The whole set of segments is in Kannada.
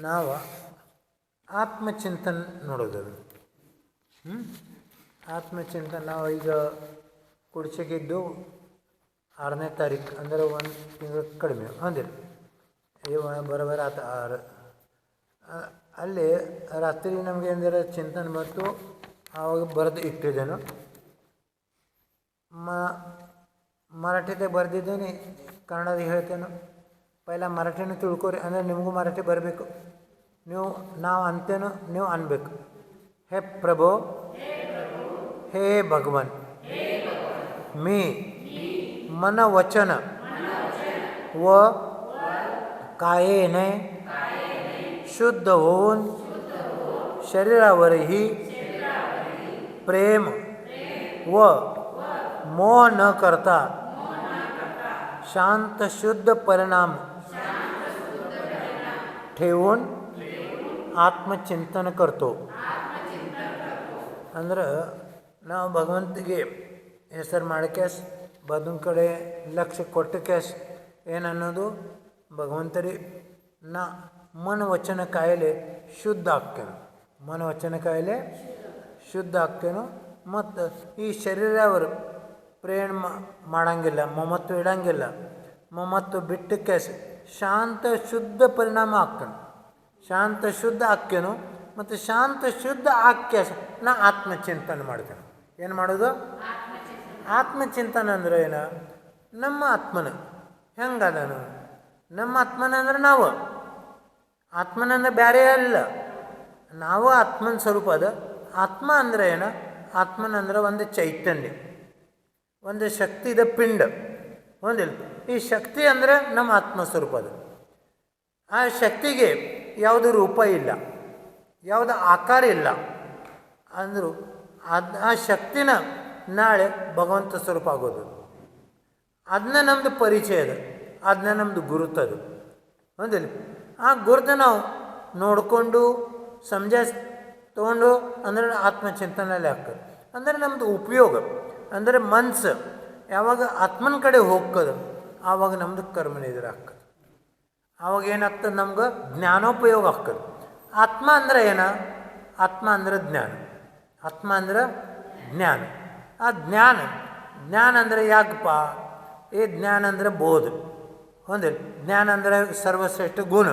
ನಾವು ಆತ್ಮಚಿಂತನೆ ನೋಡೋದು. ಆತ್ಮಚಿಂತನೆ ನಾವು ಈಗ ಕುಡಿಸಿಗಿದ್ದು 6ನೇ ತಾರೀಕು ಅಂದರೆ 1 ತಿಂಗಳು ಕಡಿಮೆ ಅಂದಿರಿ. ಬರೋಬರ ಅಲ್ಲಿ ರಾತ್ರಿ ನಮಗೆ ಎಂದರೆ ಚಿಂತನೆ ಬಂತು. ಆವಾಗ ಬರೆದು ಇಟ್ಟಿದ್ದೇನು. ಮರಾಠಿದಾಗ ಬರೆದಿದ್ದೇನೆ, ಕನ್ನಡದಾಗ ಹೇಳ್ತೇನೆ. ಪೈಲ ಮರಾಠಿನೂ ತಿಳ್ಕೊರಿ, ಅಂದರೆ ನಿಮಗೂ ಮರಾಠಿ ಬರಬೇಕು. ನಾವು ಅಂತೇನು, ನೀವು ಅನ್ಬೇಕು. ಹೇ ಪ್ರಭು, हे भगवान, मी मन वचन व कायेने शुद्ध होऊन शरीरावरही प्रेम व मोह न करता शांत शुद्ध परिणाम ठेवून आत्मचिंतन करतो. ಅಂದ್ರೆ ನಾವು ಭಗವಂತಿಗೆ ಹೆಸರು ಮಾಡ್ಕ್ಯಾಸ್ ಬದನ್ ಕಡೆ ಲಕ್ಷ್ಯ ಕೊಟ್ಟು ಕ್ಯಾಸ್ ಏನನ್ನೋದು ಭಗವಂತರಿ ನಾ ಮನವಚನ ಕಾಯಿಲೆ ಶುದ್ಧ ಆಗ್ತೇನೆ. ಮನವಚನ ಕಾಯಿಲೆ ಶುದ್ಧ ಆಗ್ತೇನೋ. ಮತ್ತು ಈ ಶರೀರ ಅವರು ಪ್ರೇಮ ಮಾಡಂಗಿಲ್ಲ, ಮಮತ್ವ ಇಡಂಗಿಲ್ಲ. ಮಮತ್ವ ಬಿಟ್ಟು ಕ್ಯಾಸ್ ಶಾಂತ ಶುದ್ಧ ಪರಿಣಾಮ ಆಗ್ತಾನೆ. ಶಾಂತ ಶುದ್ಧ ಆಕ್ಕೇನು. ಮತ್ತು ಶಾಂತ ಶುದ್ಧ ಆಕ್ಯಾಸ ನಾ ಆತ್ಮಚಿಂತನೆ ಮಾಡ್ತೇನೆ. ಏನು ಮಾಡೋದು? ಆತ್ಮಚಿಂತನೆ ಅಂದ್ರೆ ಏನು? ನಮ್ಮ ಆತ್ಮನ ಹೆಂಗದನು? ನಮ್ಮ ಆತ್ಮನ ಅಂದ್ರೆ ನಾವು ಆತ್ಮನಂದ್ರೆ ಬೇರೆ ಅಲ್ಲ, ನಾವು ಆತ್ಮನ ಸ್ವರೂಪ ಅದ. ಆತ್ಮ ಅಂದರೆ ಏನು? ಆತ್ಮನಂದ್ರೆ ಒಂದು ಚೈತನ್ಯ, ಒಂದು ಶಕ್ತಿ ಇದೆ, ಪಿಂಡ ಒಂದಿಲ್ಲ. ಈ ಶಕ್ತಿ ಅಂದರೆ ನಮ್ಮ ಆತ್ಮ ಸ್ವರೂಪ ಅದು. ಆ ಶಕ್ತಿಗೆ ಯಾವುದು ರೂಪ ಇಲ್ಲ, ಯಾವುದು ಆಕಾರ ಇಲ್ಲ ಅಂದರು. ಆ ಶಕ್ತಿನ ನಾಳೆ ಭಗವಂತ ಸ್ವರೂಪ ಆಗೋದು. ಅದನ್ನ ನಮ್ಮದು ಪರಿಚಯ ಅದು, ಅದನ್ನ ನಮ್ಮದು ಗುರುತದು ಒಂದಿಲ್ಲ. ಆ ಗುರುತ ನಾವು ನೋಡಿಕೊಂಡು ತೊಗೊಂಡು ಅಂದರೆ ಆತ್ಮಚಿಂತನೆಯಲ್ಲಿ ಆಗ್ತದೆ. ಅಂದರೆ ನಮ್ಮದು ಉಪಯೋಗ ಅಂದರೆ ಮನಸ್ಸು ಯಾವಾಗ ಆತ್ಮನ ಕಡೆ ಹೋಗ್ತದೆ ಆವಾಗ ನಮ್ಮದು ಕರ್ಮನಿದ್ರೆ ಆಗ್ತದೆ. ಆವಾಗ ಏನಾಗ್ತದೆ? ನಮ್ಗೆ ಜ್ಞಾನೋಪಯೋಗ ಆಗ್ತದೆ. ಆತ್ಮ ಅಂದರೆ ಏನ? ಆತ್ಮ ಅಂದರೆ ಜ್ಞಾನ. ಆತ್ಮ ಅಂದ್ರೆ ಜ್ಞಾನ. ಆ ಜ್ಞಾನ ಅಂದರೆ ಯಾಕಪ್ಪ? ಈ ಜ್ಞಾನ ಅಂದರೆ ಬೋಧ ಹೊಂದಿಲ್ಲ. ಜ್ಞಾನ ಅಂದರೆ ಸರ್ವಶ್ರೇಷ್ಠ ಗುಣ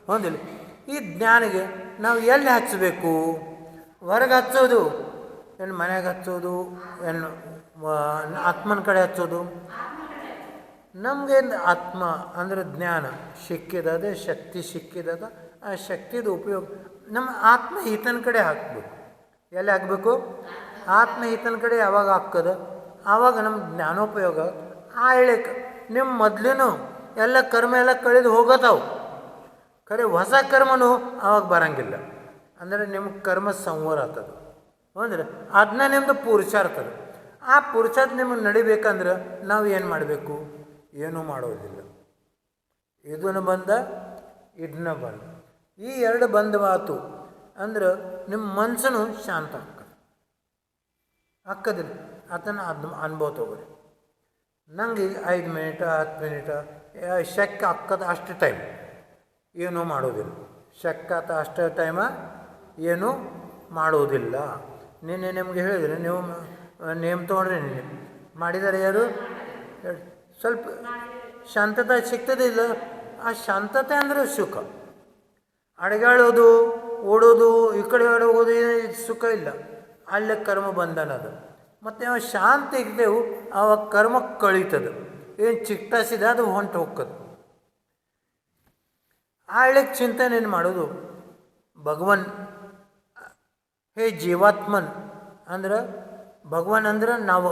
ಹೊಂದಿಲ್ಲ. ಈ ಜ್ಞಾನಿಗೆ ನಾವು ಎಲ್ಲಿ ಹಚ್ಚಬೇಕು? ಹೊರಗೆ ಹಚ್ಚೋದು ಏನು? ಮನೆಗೆ ಹಚ್ಚೋದು ಏನು? ಆತ್ಮನ ಕಡೆ ಹಚ್ಚೋದು? ನಮಗೆ ಆತ್ಮ ಅಂದರೆ ಜ್ಞಾನ ಸಿಕ್ಕಿದದ, ಶಕ್ತಿ ಸಿಕ್ಕಿದದ. ಆ ಶಕ್ತಿದ ಉಪಯೋಗ ನಮ್ಮ ಆತ್ಮ ಈತನ ಕಡೆ ಹಾಕಬೇಕು. ಎಲ್ಲಿ ಹಾಕಬೇಕು? ಆತ್ಮ ಈತನ ಕಡೆ ಯಾವಾಗ ಹಾಕೋದು ಆವಾಗ ನಮ್ಮ ಜ್ಞಾನೋಪಯೋಗ. ಆ ಹೇಳಿಕೆ ನಿಮ್ಮ ಮೊದಲಿನೂ ಎಲ್ಲ ಕರ್ಮ ಎಲ್ಲ ಕಳೆದು ಹೋಗೋತಾವು. ಖರೆ ಹೊಸ ಕರ್ಮನೂ ಆವಾಗ ಬರಂಗಿಲ್ಲ. ಅಂದರೆ ನಿಮ್ಗೆ ಕರ್ಮ ಸಂವರ ಆಗ್ತದೆ ಅಂದ್ರೆ ಅದನ್ನ ನಿಮ್ಮದು ಪುರುಷಾರ್ಥ ಅದು. ಆ ಪುರುಷಾರ್ಥ ನಿಮಗೆ ನಡಿಬೇಕಂದ್ರೆ ನಾವು ಏನು ಮಾಡಬೇಕು? ಏನೂ ಮಾಡೋದಿಲ್ಲ. ಇದನ್ನು ಬಂದ ಇದನ್ನ ಬಂದ, ಈ ಎರಡು ಬಂದವಾತು ಅಂದ್ರೆ ನಿಮ್ಮ ಮನಸ್ಸನ್ನು ಶಾಂತ ಹಾಕೋದಿಲ್ಲ. ಅದನ್ನು ಅನುಭವ ತಗೋರಿ. ನಂಗೆ 5 ಮಿನಿಟ 10 ಮಿನಿಟ ಶಕ್ ಹಾಕೋದು ಅಷ್ಟು ಟೈಮ್ ಏನೂ ಮಾಡೋದಿಲ್ಲ. ಶಕ್ ಆತ ಅಷ್ಟು ಟೈಮ ಏನೂ ಮಾಡೋದಿಲ್ಲ. ನಿನ್ನೆ ನಿಮಗೆ ಹೇಳಿದರೆ ನೀವು ನೇಮ್ ತೊಗೊಂಡ್ರೆ ನಿನ್ನೆ ಮಾಡಿದ್ದಾರೆ ಯಾರು ಹೇಳಿ? ಸ್ವಲ್ಪ ಶಾಂತತೆ ಸಿಗ್ತದೆ ಇಲ್ಲ? ಆ ಶಾಂತತೆ ಅಂದರೆ ಸುಖ. ಅಡಗಾಳೋದು, ಓಡೋದು, ಈ ಕಡೆ ಹೋಗೋದು ಸುಖ ಇಲ್ಲ. ಅಲ್ಲೇ ಕರ್ಮ ಬಂಧನ ಅದು. ಮತ್ತು ನಾವು ಶಾಂತಿ ಇದ್ದೆವು ಆವಾಗ ಕರ್ಮ ಕಳೀತದೆ. ಏನು ಚಿಕ್ಟಾಸಿದೆ ಅದು ಹೊಂಟು ಹೋಗ್ತದೆ. ಆಳ್ಳಿಗೆ ಚಿಂತನೆ ಏನು ಮಾಡೋದು? ಭಗವನ್ ಹೇ ಜೀವಾತ್ಮನ್ ಅಂದ್ರೆ ಭಗವಾನ್ ಅಂದ್ರೆ ನಾವು,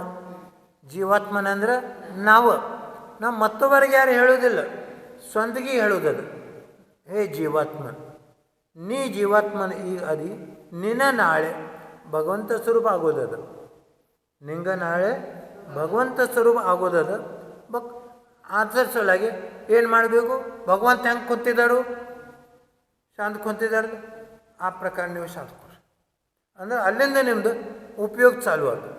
ಜೀವಾತ್ಮನ್ ಅಂದ್ರೆ ನಾವು ಮತ್ತೊಬ್ಬರಿಗೆ ಯಾರು ಹೇಳೋದಿಲ್ಲ, ಸ್ವಂತಿಗೆ ಹೇಳೋದದು. ಹೇ ಜೀವಾತ್ಮನ್, ನೀ ಜೀವಾತ್ಮನ್ ಈಗ ಅದಿ, ನಿನ್ನ ನಾಳೆ ಭಗವಂತ ಸ್ವರೂಪ ಆಗೋದದು. ನಿಂಗೆ ನಾಳೆ ಭಗವಂತ ಸ್ವರೂಪ ಆಗೋದದು. ಆಚರಿಸೋಲಾಗಿ ಏನು ಮಾಡಬೇಕು? ಭಗವಂತ ಹೆಂಗೆ ಕುಂತಿದ್ದಾರು? ಶಾಂತ ಕುಂತಿದ್ದಾರೆ. ಆ ಪ್ರಕಾರ ನೀವು ಶಾಂತ ಕೊಡ್ರಿ ಅಂದರೆ ಅಲ್ಲಿಂದ ನಿಮ್ಮದು ಉಪಯೋಗ ಚಾಲು ಆಗ್ತದೆ.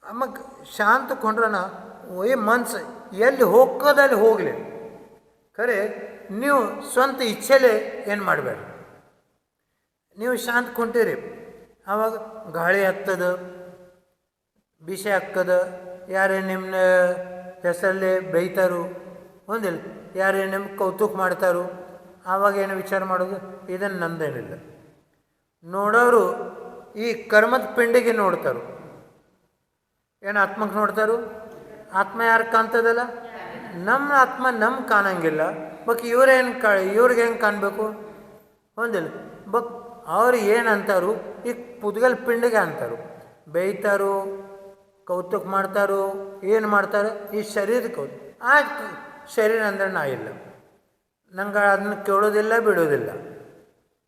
ಆಮೇಲೆ ಶಾಂತ ಕೊಂಡ್ರನ ಈ ಮನ್ಸು ಎಲ್ಲಿ ಹೋಗೋದಲ್ಲಿ ಹೋಗಲಿ. ಖರೆ ನೀವು ಸ್ವಂತ ಇಚ್ಛೆಲೆ ಏನು ಮಾಡಬೇಡ. ನೀವು ಶಾಂತ ಕುಂತೀರಿ, ಆವಾಗ ಗಾಳಿ ಹತ್ತದ, ಬಿಸಿ ಹಾಕದ, ಯಾರೇ ನಿಮ್ಮ ಹೆಸರಲ್ಲಿ ಬೈತಾರು ಒಂದಿಲ್ಲ, ಯಾರೇ ನಿಮ್ಗೆ ಕೌತುಕ ಮಾಡ್ತಾರೋ ಆವಾಗ ಏನು ವಿಚಾರ ಮಾಡೋದು, ಇದನ್ನು ನಂದೇನಿಲ್ಲ. ನೋಡೋರು ಈ ಕರ್ಮದ ಪಿಂಡಿಗೆ ನೋಡ್ತಾರೋ, ಏನು ಆತ್ಮಕ್ಕೆ ನೋಡ್ತಾರೋ? ಆತ್ಮ ಯಾರು ಕಾಣ್ತದಲ್ಲ? ನಮ್ಮ ಆತ್ಮ ನಮ್ಗೆ ಕಾಣಂಗಿಲ್ಲ. ಬಟ್ ಇವ್ರೇನು ಇವ್ರಿಗೆ ಹೆಂಗೆ ಕಾಣಬೇಕು ಒಂದಿಲ್ಲ. ಬಟ್ ಅವ್ರು ಏನು ಅಂತಾರು, ಈ ಪುದ್ಗಲ್ ಪಿಂಡಿಗೆ ಅಂತಾರು, ಬೈತಾರೋ, ಕೌತುಕ ಮಾಡ್ತಾರೋ, ಏನು ಮಾಡ್ತಾರೆ ಈ ಶರೀರಕ್ಕೆ. ಆ ಶರೀರ ಅಂದರೆ ನಾ ಇಲ್ಲ, ನಂಗೆ ಅದನ್ನ ಕೇಳೋದಿಲ್ಲ, ಬಿಡೋದಿಲ್ಲ.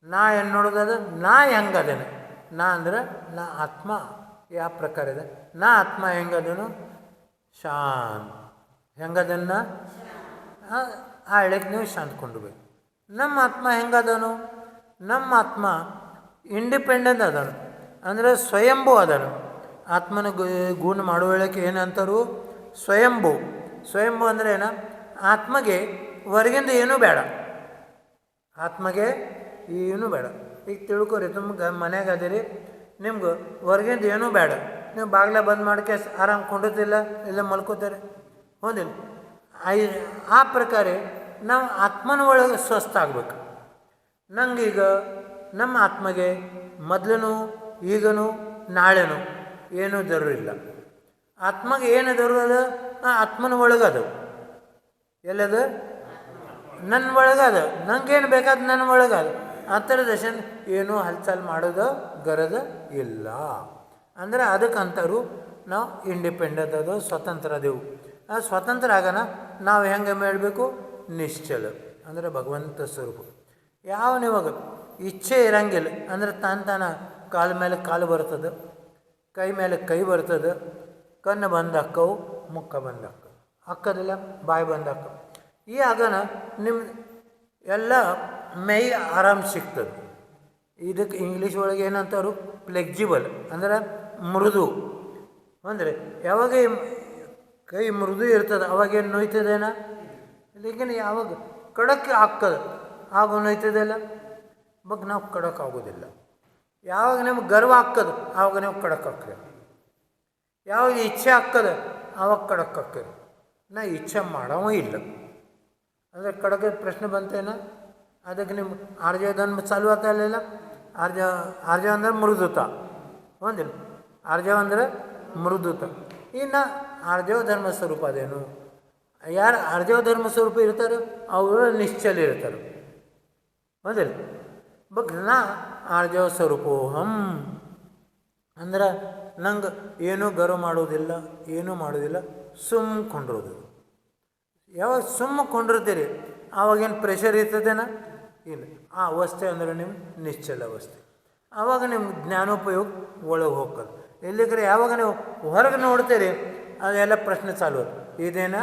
ನಾ ಏನು ನೋಡೋದದ, ನಾ ಹೆಂಗದೇನೆ, ನಾ ಅಂದ್ರೆ ನಾ ಆತ್ಮ ಯಾವ ಪ್ರಕಾರ ಇದೆ, ನಾ ಆತ್ಮ ಹೆಂಗದನು ಶಾಂತ, ಹೆಂಗದನ್ನ ಆ ಹೇಳಕ್ಕೆ ನೀವು ಶಾಂತ ಕೊಂಡ್ಬೇಕು. ನಮ್ಮ ಆತ್ಮ ಹೆಂಗದನು, ನಮ್ಮ ಆತ್ಮ ಇಂಡಿಪೆಂಡೆಂಟ್ ಅದನು, ಅಂದರೆ ಸ್ವಯಂಭೂ ಅದನು. ಆತ್ಮನ ಗುಣ ಮಾಡುವ ಹೇಳಕ್ಕೆ ಏನಂತಾರು, ಸ್ವಯಂಭೂ. ಸ್ವಯಂಭೂ ಅಂದರೆ ಏನ, ಆತ್ಮಗೆ ಹೊರಗಿಂದ ಏನೂ ಬೇಡ, ಆತ್ಮಗೆ ಏನೂ ಬೇಡ. ಈಗ ತಿಳ್ಕೊರಿ, ತುಂಬ ಮನ್ಯಾಗ ಅದೀರಿ, ನಿಮ್ಗೆ ಹೊರಗಿಂದ ಏನೂ ಬೇಡ, ನೀವು ಬಾಗಿಲ ಬಂದ್ ಮಾಡ್ಕೆ ಆರಾಮ್ ಕೊಂಡಿರ್ತಿಲ್ಲ, ಇಲ್ಲ ಮಲ್ಕೋತಾರೆ ಹೌದಿಲ್ಲ. ಆ ಪ್ರಕಾರ ನಾವು ಆತ್ಮನ ಒಳಗೆ ಸ್ವಸ್ಥ ಆಗ್ಬೇಕು. ನಂಗೀಗ ನಮ್ಮ ಆತ್ಮಗೆ ಮೊದಲೂ ಈಗನೂ ನಾಳೆನೂ ಏನೂ ಜರೂರಿಲ್ಲ. ಆತ್ಮಗೆ ಏನು ಜರೂರದ, ಆತ್ಮನ ಒಳಗದು. ಎಲ್ಲದು ನನ್ನ ಒಳಗದ, ನಂಗೇನು ಬೇಕಾದ ನನ್ನ ಒಳಗದು. ಆ ಥರ ದಶನ್ ಏನೂ ಹಲ್ಚಲ್ ಮಾಡೋದು ಗರಜ ಇಲ್ಲ. ಅಂದರೆ ಅದಕ್ಕಂತಾರು ನಾವು ಇಂಡಿಪೆಂಡೆಂಟ್ ಅದು, ಸ್ವತಂತ್ರ ಅದೇವು. ಆ ಸ್ವತಂತ್ರ ಆಗೋಣ ನಾವು ಹೆಂಗೆ ಮಾಡಬೇಕು, ನಿಶ್ಚಲ ಅಂದರೆ ಭಗವಂತ ಸ್ವರೂಪ. ಯಾವ ನಿವಾಗ ಇಚ್ಛೆ ಇರಂಗಿಲ್ಲ ಅಂದರೆ ತಾನ ಕಾಲ ಮೇಲೆ ಕಾಲು ಬರ್ತದೆ, ಕೈ ಮೇಲೆ ಕೈ ಬರ್ತದೆ, ಕಣ್ಣು ಬಂದು ಹಾಕವು, ಮುಖ ಬಂದು ಹಾಕವು, ಹಾಕೋದಿಲ್ಲ, ಬಾಯಿ ಬಂದು ಹಾಕವು. ಈ ಆಗೋಣ ನಿಮ್ಮ ಎಲ್ಲ ಮೈ ಆರಾಮ್ ಸಿಗ್ತದೆ. ಇದಕ್ಕೆ ಇಂಗ್ಲೀಷ್ ಒಳಗೆ ಏನಂತಾರು, ಫ್ಲೆಕ್ಸಿಬಲ್ ಅಂದರೆ ಮೃದು. ಅಂದರೆ ಯಾವಾಗ ಕೈ ಮೃದು ಇರ್ತದೆ ಅವಾಗೇನು ನೋಯ್ತದೇನ, ಲೇಕಿನ್ ಯಾವಾಗ ಖಡಕ್ ಹಾಕ್ತದೆ ಆಗ ನೋಯ್ತದಲ್ಲ. ಬಗ್ ನಾವು ಖಡಕ್ ಆಗೋದಿಲ್ಲ. ಯಾವಾಗ ನಿಮ್ಗೆ ಗರ್ವ ಹಾಕ್ತದೆ ಆವಾಗ ನೀವು ಖಡಕ್ ಹಾಕ್ರಿ. ಯಾವಾಗ ಇಚ್ಛೆ ಹಾಕ್ತದೆ ಆವಾಗ ಖಡಕ್ ಹಾಕ್ರಿ. ನಾ ಇಚ್ಛೆ ಮಾಡವ ಇಲ್ಲ ಅಂದರೆ ಖಡಕದ ಪ್ರಶ್ನೆ ಬಂತೇನ. ಅದಕ್ಕೆ ನಿಮ್ಮ ಆರ್ಜವಧರ್ಮ ಚಾಲು ಆಗ್ತಾಯಿಲ್ಲ. ಆರ್ಜ ಅಂದರೆ ಮೃದುತ ಒಂದಿಲ್ಲ, ಆರ್ಜವ ಅಂದರೆ ಮೃದುತ. ಇನ್ನು ಆರ್ಜವ ಧರ್ಮ ಸ್ವರೂಪ ಅದೇನು, ಯಾರು ಆರ್ಜವ ಧರ್ಮ ಸ್ವರೂಪ ಇರ್ತಾರೆ ಅವರು ನಿಶ್ಚಲ ಇರ್ತಾರೆ ಹೌದಿಲ್ಲ. ಬಟ್ ನಾ ಆರ್ಜವ ಸ್ವರೂಪೋಹಂ ಅಂದ್ರೆ ನಂಗೆ ಏನೂ ಗರ್ವ ಮಾಡೋದಿಲ್ಲ, ಏನೂ ಮಾಡೋದಿಲ್ಲ, ಸುಮ್ಕೊಂಡಿರೋದು. ಯಾವಾಗ ಸುಮ್ಮಕೊಂಡಿರ್ತೀರಿ ಆವಾಗೇನು ಪ್ರೆಷರ್ ಇರ್ತದೇನ ಇಲ್ಲ. ಆ ಅವಸ್ಥೆ ಅಂದರೆ ನಿಮ್ಮ ನಿಶ್ಚಲ ಅವಸ್ಥೆ. ಆವಾಗ ನಿಮ್ಗೆ ಜ್ಞಾನೋಪಯೋಗ ಒಳಗೆ ಹೋಗ್ತದೆ. ಎಲ್ಲಿಗ್ರೆ ಯಾವಾಗ ನೀವು ಹೊರಗೆ ನೋಡ್ತೀರಿ ಅದೆಲ್ಲ ಪ್ರಶ್ನೆ ಚಾಲು. ಇದೇನ,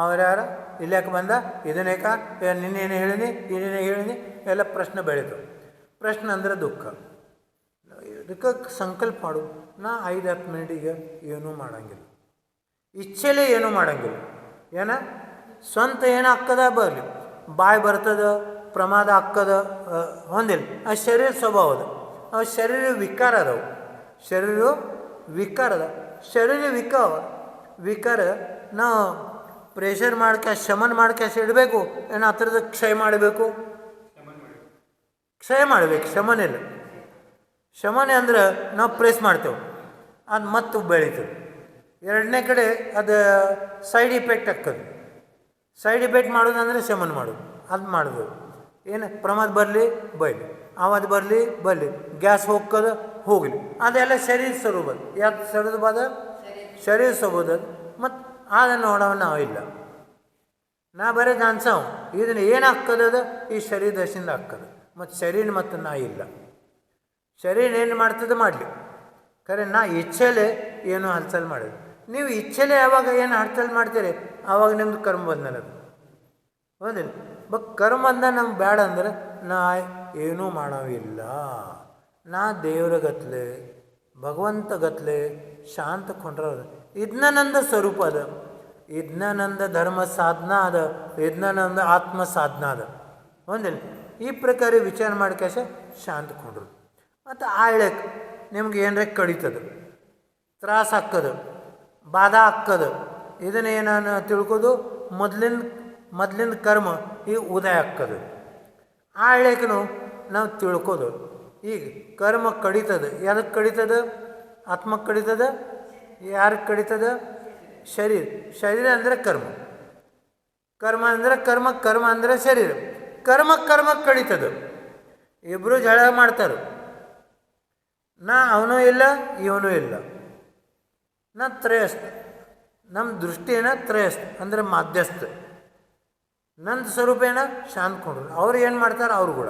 ಅವ್ರ್ಯಾರ ಇಲ್ಯಾಕೆ ಬಂದ, ಇದನ್ನೇಕ, ನಿನ್ನೇನು ಹೇಳಿನಿ, ಇದನ್ನೇ ಹೇಳಿನಿ, ಎಲ್ಲ ಪ್ರಶ್ನೆ ಬೆಳೀತವೆ. ಪ್ರಶ್ನೆ ಅಂದರೆ ದುಃಖ. ಇದಕ್ಕೆ ಸಂಕಲ್ಪ ಮಾಡು, ನಾ 5-10 ಮಿನಿಟಿಗೆ ಏನೂ ಮಾಡೋಂಗಿಲ್ಲ, ಇಚ್ಛೆಲೇ ಏನೂ ಮಾಡೋಂಗಿಲ್ಲ. ಏನ ಸ್ವಂತ ಏನು ಹಾಕ್ಕದ ಬರಲಿ, ಬಾಯಿ ಬರ್ತದ, ಪ್ರಮಾದ ಹಾಕ್ಕದ ಹೊಂದಿಲ್ಲ. ಆ ಶರೀರ ಸ್ವಭಾವದ, ಆ ಶರೀರ ವಿಕಾರ ಅದಾವು, ಶರೀರ ವಿಕಾರ ಅದ. ಶರೀರ ವಿಕಾರ ನಾವು ಪ್ರೆಷರ್ ಮಾಡ್ಕೆ ಶಮನ ಮಾಡ್ಕ್ಯಾಶ ಇಡಬೇಕು, ಏನು ಆ ಥರದ ಕ್ಷಯ ಮಾಡಬೇಕು, ಕ್ಷಯ ಮಾಡಬೇಕು. ಶಮನ ಇಲ್ಲ, ಶಮನೆ ಅಂದ್ರೆ ನಾವು ಪ್ರೆಸ್ ಮಾಡ್ತೇವೆ, ಅದು ಮತ್ತು ಬೆಳೀತದೆ. ಎರಡನೇ ಕಡೆ ಅದು ಸೈಡ್ ಇಫೆಕ್ಟ್ ಆಗ್ತದೆ. ಸೈಡ್ ಇಫೆಕ್ಟ್ ಮಾಡೋದಂದರೆ ಶಮನ ಮಾಡೋದು, ಅದು ಮಾಡೋದು. ಏನು ಪ್ರಮಾದ ಬರಲಿ ಬೈಲಿ, ಆವಾದ ಬರಲಿ ಗ್ಯಾಸ್ ಹೋಗ್ತದೆ ಹೋಗಲಿ, ಅದೆಲ್ಲ ಶರೀರ ಸ್ವರೂಪ. ಯಾಕೆ ಸ್ವರೂಪದ ಶರೀರ ಸ್ವಭಾವದ. ಮತ್ತು ಅದನ್ನು ನೋಡೋವ ನಾವು ಇಲ್ಲ, ನಾ ಬರೀ ಅನ್ಸವು ಇದನ್ನು ಏನು ಹಾಕ್ತದ ಈ ಶರೀರ ದಶಿಂದ ಹಾಕ್ತದೆ. ಮತ್ತು ಶರೀರ ಮತ್ತು ನಾ ಇಲ್ಲ. ಶರೀರ ಏನು ಮಾಡ್ತದೆ ಮಾಡಲಿ, ಖರೆ ನಾ ಇಚ್ಛೆಲೆ ಏನು ಹಲ್ಚಲ್ ಮಾಡೋದು. ನೀವು ಇಚ್ಛೆಲೆ ಯಾವಾಗ ಏನು ಹಲ್ಚಲ್ ಮಾಡ್ತೀರಿ ಆವಾಗ ನಿಮ್ದು ಕರ್ಮ ಬಂಧನದು ಹೌದಿಲ್ಲ. ಬಟ್ ಕರ್ಮ ಬಂದ ನಮ್ಗೆ ಬೇಡ ಅಂದ್ರೆ ನಾ ಏನೂ ಮಾಡೋವಿಲ್ಲ. ನಾ ದೇವ್ರ ಗತ್ಲೆ ಭಗವಂತ ಗತ್ಲೆ ಶಾಂತ ಕೊಂಡ್ರ ಇದನ್ನ ನಂದು ಸ್ವರೂಪ ಅದ. ಇದನ್ನ ನಂದು ಧರ್ಮ ಸಾಧನ ಅದ, ಇದನ್ನ ನಂದು ಆತ್ಮ ಸಾಧನ ಅದ. ಒಂದಿಲ್ಲ ಈ ಪ್ರಕಾರ ವಿಚಾರ ಮಾಡ್ಕೇಶ ಶಾಂತ ಕೊಂಡ್ರು. ಮತ್ತು ಆಳ್ಯಕ್ಕೆ ನಿಮ್ಗೆ ಏನರ ಕಡಿತದ, ತ್ರಾಸ ಹಾಕದು, ಬಾಧ ಹಾಕದು, ಇದನ್ನೇನು ತಿಳ್ಕೋದು ಮೊದಲಿನ ಕರ್ಮ ಈಗ ಉದಯ ಹಾಕದು. ಆಳ್ಯಕ್ಕೂ ನಾವು ತಿಳ್ಕೋದು ಈಗ ಕರ್ಮ ಕಡಿತದ. ಯಾರಿಗೆ ಕಡಿತದ? ಆತ್ಮಕ್ಕೆ ಕಡಿತದ. ಯಾರಿಗೆ ಕಡಿತದ? ಶರೀರ ಅಂದರೆ ಕರ್ಮ, ಕರ್ಮ ಅಂದರೆ ಕರ್ಮ ಅಂದರೆ ಶರೀರ. ಕರ್ಮಕ್ಕೆ ಕಡಿತದ. ಇಬ್ಬರು ಜಗಳ ಮಾಡ್ತಾರೆ. ನಾ ಅವನೂ ಇಲ್ಲ ಇವನೂ ಇಲ್ಲ. ನಾ ತ್ರಯಸ್ಥ, ನಮ್ಮ ದೃಷ್ಟಿ ಏನ ತ್ರಯಸ್ಥ ಅಂದರೆ ಮಧ್ಯಸ್ಥ. ನನ್ನ ಸ್ವರೂಪ ಏನ ಶಾಂತಕೊಂಡ್ರು. ಅವ್ರು ಏನು ಮಾಡ್ತಾರೆ ಅವ್ರು ಕೂಡ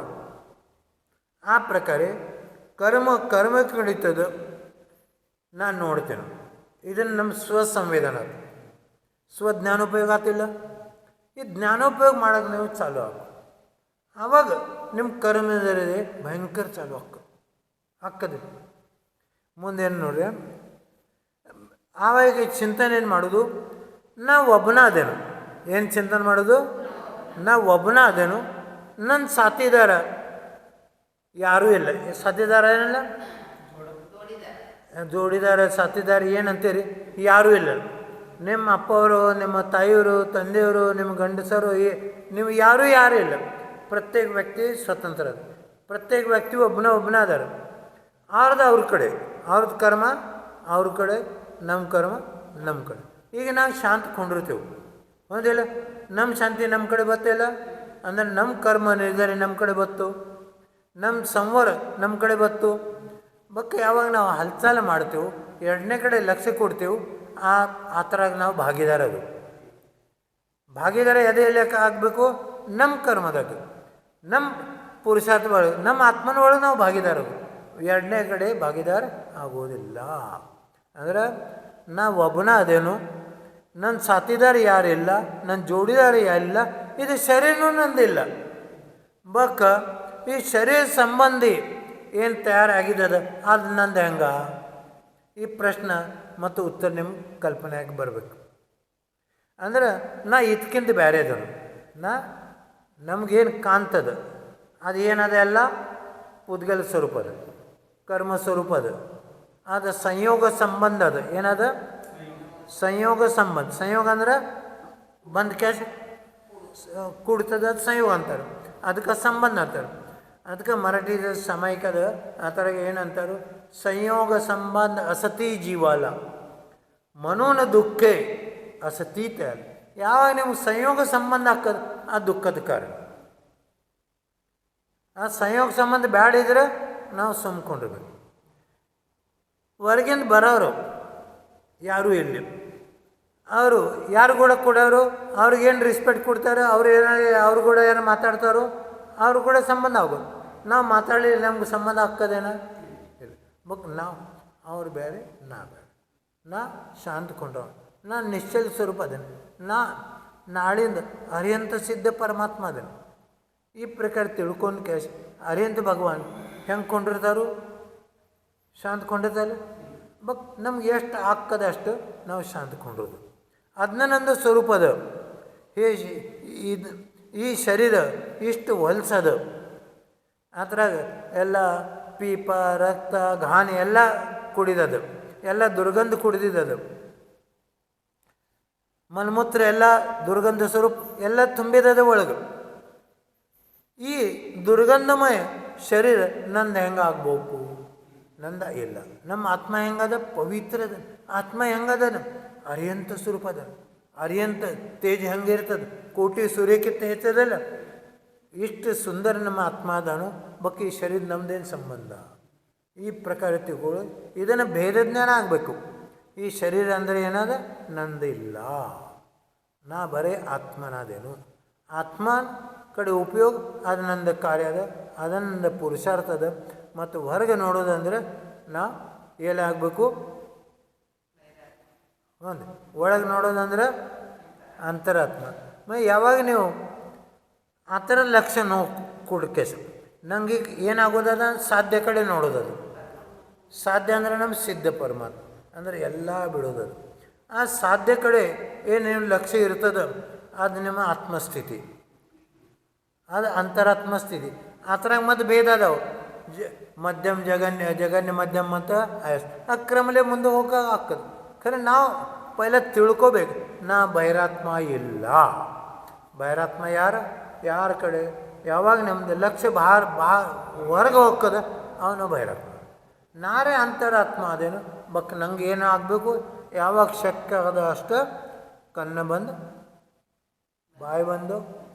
ಆ ಪ್ರಕಾರ ಕರ್ಮಕ್ಕೆ ನಡೀತದೆ. ನಾನು ನೋಡ್ತೇನೆ ಇದನ್ನು ನಮ್ಮ ಸ್ವಸಂವೇದನ, ಸ್ವಜ್ಞಾನೋಪಯೋಗ ಆಗ್ತಿಲ್ಲ. ಈ ಜ್ಞಾನೋಪಯೋಗ ಮಾಡೋಕೆ ನೀವು ಚಾಲು ಆವಾಗ ನಿಮ್ಮ ಕರ್ಮದಲ್ಲಿ ಭಯಂಕರ ಚಾಲು ಹಾಕದೆ. ಮುಂದೇನು ನೋಡ್ರಿ, ಆವಾಗ ಚಿಂತನೆ ಏನು ಮಾಡೋದು? ನಾವು ಒಬ್ಬನ ಅದೇನು. ಏನು ಚಿಂತನೆ ಮಾಡೋದು? ನಾವು ಒಬ್ಬನ ಅದೇನು, ನನ್ನ ಸಾಥಿದಾರ ಯಾರೂ ಇಲ್ಲ. ಸಾಥಿದಾರ ಏನಿಲ್ಲ, ಜೋಡಿದಾರ ಸಾಥಿದಾರ ಏನಂತೀರಿ? ಯಾರೂ ಇಲ್ಲ. ನಿಮ್ಮ ಅಪ್ಪವರು, ನಿಮ್ಮ ತಾಯಿಯವರು, ತಂದೆಯವರು, ನಿಮ್ಮ ಗಂಡಸರು, ನೀವು ಯಾರೂ ಇಲ್ಲ. ಪ್ರತ್ಯೇಕ ವ್ಯಕ್ತಿ ಸ್ವತಂತ್ರ ಅದ. ಪ್ರತ್ಯೇಕ ವ್ಯಕ್ತಿ ಒಬ್ಬನ ಅದಾರ. ಅವ್ರ ಕಡೆ ಅವ್ರದ್ದು ಕರ್ಮ ಅವ್ರ ಕಡೆ, ನಮ್ಮ ಕರ್ಮ ನಮ್ಮ ಕಡೆ. ಈಗ ನಾವು ಶಾಂತ ಕೊಂಡಿರ್ತೇವೆ ಹೌದಿಲ್ಲ? ನಮ್ಮ ಶಾಂತಿ ನಮ್ಮ ಕಡೆ ಬತ್ತಿಲ್ಲ ಅಂದರೆ ನಮ್ಮ ಕರ್ಮ ನಿರ್ಧಾರ ನಮ್ಮ ಕಡೆ ಬತ್ತು, ನಮ್ಮ ಸಂವರ ನಮ್ಮ ಕಡೆ ಬತ್ತು. ಬಕ್ಕ ಯಾವಾಗ ನಾವು ಹಲ್ಚಾಲ ಮಾಡ್ತೇವೆ, ಎರಡನೇ ಕಡೆ ಲಕ್ಷ್ಯ ಕೊಡ್ತೇವೆ, ಆ ಥರ ನಾವು ಭಾಗಿದಾರ. ಅದು ಭಾಗಿದಾರ ಎದೆ ಲೆಕ್ಕ ಆಗಬೇಕು ನಮ್ಮ ಕರ್ಮದಾಗ, ನಮ್ಮ ಪುರುಷಾರ್ಥ ಒಳಗೆ, ನಮ್ಮ ಆತ್ಮನ ಒಳಗೆ ನಾವು ಭಾಗಿದಾರ. ಎರಡನೇ ಕಡೆ ಭಾಗಿದಾರ ಆಗೋದಿಲ್ಲ. ಅಂದ್ರೆ ನಾವು ಒಬ್ಬನ ಅದೇನು, ನನ್ನ ಸಾಥಿದಾರ ಯಾರಿಲ್ಲ, ನನ್ನ ಜೋಡಿದಾರ ಯಾರಿಲ್ಲ, ಇದು ಶರೀರನೂ ನಂದಿಲ್ಲ. ಬಕ್ಕ ಈ ಶರೀರ ಸಂಬಂಧಿ ಏನು ತಯಾರಾಗಿದ್ದದ ಅದು ನಂದು ಹೆಂಗ? ಈ ಪ್ರಶ್ನೆ ಮತ್ತು ಉತ್ತರ ನಿಮ್ಗೆ ಕಲ್ಪನೆಯಾಗಿ ಬರಬೇಕು. ಅಂದ್ರೆ ನಾ ಇದಕ್ಕಿಂತ ಬೇರೆ ಅದನು. ನಮಗೇನು ಕಾಣ್ತದ ಅದು ಏನದ? ಎಲ್ಲ ಪುದ್ಗಲ ಸ್ವರೂಪ ಅದ, ಕರ್ಮ ಸ್ವರೂಪ ಅದ. ಅದು ಸಂಯೋಗ ಸಂಬಂಧ ಅದ. ಏನದ? ಸಂಯೋಗ ಸಂಬಂಧ. ಸಂಯೋಗ ಅಂದ್ರೆ ಬಂದ್ ಕ್ಯಾಶ್ ಕೂಡ್ತದ, ಅದು ಸಂಯೋಗ ಅಂತಾರೆ. ಅದಕ್ಕೆ ಸಂಬಂಧ ಅಂತಾರೆ. ಅದಕ್ಕೆ ಮರಾಠಿದ ಸಾಮಾಯಿಕದ ಆ ಥರ ಏನಂತಾರೆ? ಸಂಯೋಗ ಸಂಬಂಧ ಅಸತಿ ಜೀವಾಲ ಮನೋನ ದುಃಖೇ ಅಸತಿ ತಯಾರ. ಯಾವಾಗ ನಿಮ್ಗೆ ಸಂಯೋಗ ಸಂಬಂಧ ಹಾಕದು ಆ ದುಃಖದ ಕಾರಣ. ಆ ಸಂಯೋಗ ಸಂಬಂಧ ಬ್ಯಾಡ ಇದ್ರೆ ನಾವು ಸುಮ್ಕೊಂಡಿರ್ಬೇಕು. ಹೊರಗಿಂದ ಬರೋರು ಯಾರೂ ಇಲ್ಲ. ಅವರು ಯಾರು ಕೂಡ ಕೊಡೋರು, ಅವ್ರಿಗೇನು ರೆಸ್ಪೆಕ್ಟ್ ಕೊಡ್ತಾರೆ, ಅವ್ರು ಕೂಡ ಏನೋ ಮಾತಾಡ್ತಾರೋ ಅವ್ರು ಕೂಡ ಸಂಬಂಧ ಆಗೋದು. ನಾವು ಮಾತಾಡಲಿ ನಮ್ಗೆ ಸಂಬಂಧ ಆಗ್ತದೇನ? ಇಲ್ಲ. ಬಟ್ ನಾವು ಅವ್ರು ಬೇರೆ, ನಾ ಬೇರೆ. ನಾ ಶಾಂತಕೊಂಡ್ರು, ನಾ ನಿಶ್ಚಲ ಸ್ವರೂಪ ಅದೇನು, ನಾಳಿಂದ ಅರ್ಯಂತ ಸಿದ್ಧ ಪರಮಾತ್ಮ ಅದೇನು. ಈ ಪ್ರಕಾರ ತಿಳ್ಕೊಂಡು ಕ್ಯಾಶ್ ಅರ್ಯಂತ ಭಗವಾನ್ ಹೆಂಗೆ ಕೊಂಡಿರ್ತಾರೋ ಶಾಂತ ಕೊಂಡಿರ್ತಾರೆ. ಬಟ್ ನಮ್ಗೆ ಎಷ್ಟು ಆಗ್ತದೆ ಅಷ್ಟು ನಾವು ಶಾಂತ ಕೊಂಡಿರೋದು. ಅದನ್ನ ನಂದು ಸ್ವರೂಪ ಅದ. ಈ ಶರೀರ ಇಷ್ಟು ಹೊಲ್ಸದು, ಅದ್ರಾಗ ಎಲ್ಲ ಪೀಪ ರಕ್ತ ಘಾನಿ ಎಲ್ಲ ಕುಡಿದದು, ಎಲ್ಲ ದುರ್ಗಂಧ ಕುಡಿದಿದ್ದದು, ಮಲಮೂತ್ರ ಎಲ್ಲ ದುರ್ಗಂಧ ಸ್ವರೂಪ ಎಲ್ಲ ತುಂಬಿದದ ಒಳಗೆ. ಈ ದುರ್ಗಂಧಮಯ ಶರೀರ ನಂದು ಹೆಂಗೆ ಆಗ್ಬೇಕು? ನಂದ ಇಲ್ಲ. ನಮ್ಮ ಆತ್ಮ ಹೆಂಗದ? ಪವಿತ್ರದ ಆತ್ಮ ಹೆಂಗದ? ಅರ್ಯಂತ ಸ್ವರೂಪ ಅದ. ಅರ್ಯಂತ ತೇಜ್ ಹೆಂಗಿರ್ತದೆ? ಕೋಟಿ ಸೂರ್ಯಕ್ಕಿಂತ ಹೆಚ್ಚದಲ್ಲ. ಇಷ್ಟು ಸುಂದರ ನಮ್ಮ ಆತ್ಮ ಅದಾನು. ಬಕ್ಕ ಈ ಶರೀರ ನಮ್ದೇನು ಸಂಬಂಧ? ಈ ಪ್ರಕಾರ ತಿಳ್ಕೊಳ್ಳಿ. ಇದನ್ನು ಭೇದ ಜ್ಞಾನ ಆಗಬೇಕು. ಈ ಶರೀರ ಅಂದರೆ ಏನದ? ನಂದು ಇಲ್ಲ, ನಾ ಬರೇ ಆತ್ಮನಾದೇನು. ಆತ್ಮ ಕಡೆ ಉಪಯೋಗ ಅದು ನಂದು ಕಾರ್ಯ ಅದ, ಅದನ್ನ ಪುರುಷಾರ್ಥ ಅದ. ಮತ್ತು ಹೊರಗೆ ನೋಡೋದಂದ್ರೆ ನಾ ಏನಾಗಬೇಕು? ಒಂದು ಒಳಗೆ ನೋಡೋದಂದ್ರೆ ಅಂತರಾತ್ಮ. ಯಾವಾಗ ನೀವು ಆ ಥರ ಲಕ್ಷ್ಯ ಕೊಡ್ಕೇಸ ನಂಗೆ ಏನಾಗೋದದ? ಸಾಧ್ಯ ಕಡೆ ನೋಡೋದದು. ಸಾಧ್ಯ ಅಂದರೆ ನಮ್ಮ ಸಿದ್ಧ ಪರಮಾತ್ಮ ಅಂದರೆ ಎಲ್ಲ ಬಿಡೋದದು. ಆ ಸಾಧ್ಯ ಕಡೆ ಏನು ನಿಮ್ಮ ಲಕ್ಷ್ಯ ಇರ್ತದೆ ಅದು ನಿಮ್ಮ ಆತ್ಮಸ್ಥಿತಿ, ಅದು ಅಂತರಾತ್ಮ ಸ್ಥಿತಿ. ಆ ಥರ ಮತ್ತು ಭೇದ ಅದಾವೆ. ಮಧ್ಯಮ ಜಗನ್ಯ ಮಧ್ಯಮ ಮತ್ತು ಆಯಸ್ ಆ ಕ್ರಮಲೇ ಮುಂದೆ ಹೋಗೋಕೆ ಆಗ್ತದೆ. ಖರೆ ನಾವು ಪೈಲ ತಿಳ್ಕೊಬೇಕು, ನಾ ಬೈರಾತ್ಮ ಇಲ್ಲ. ಬೈರಾತ್ಮ ಯಾರ ಕಡೆ ಯಾವಾಗ ನಮ್ಮದು ಲಕ್ಷ್ಯ ಹೊರಗೆ ಹೋಗ್ತದ ಅವನು ಬೈರಾತ್ಮ. ನಾರೇ ಅಂತರಾತ್ಮ ಅದೇನು ನಂಗೆ ಏನು ಆಗಬೇಕು, ಯಾವಾಗ ಶಕ್ಯ ಆದ ಅಷ್ಟು ಕಣ್ಣು ಬಂದು ಬಾಯಿ ಬಂದು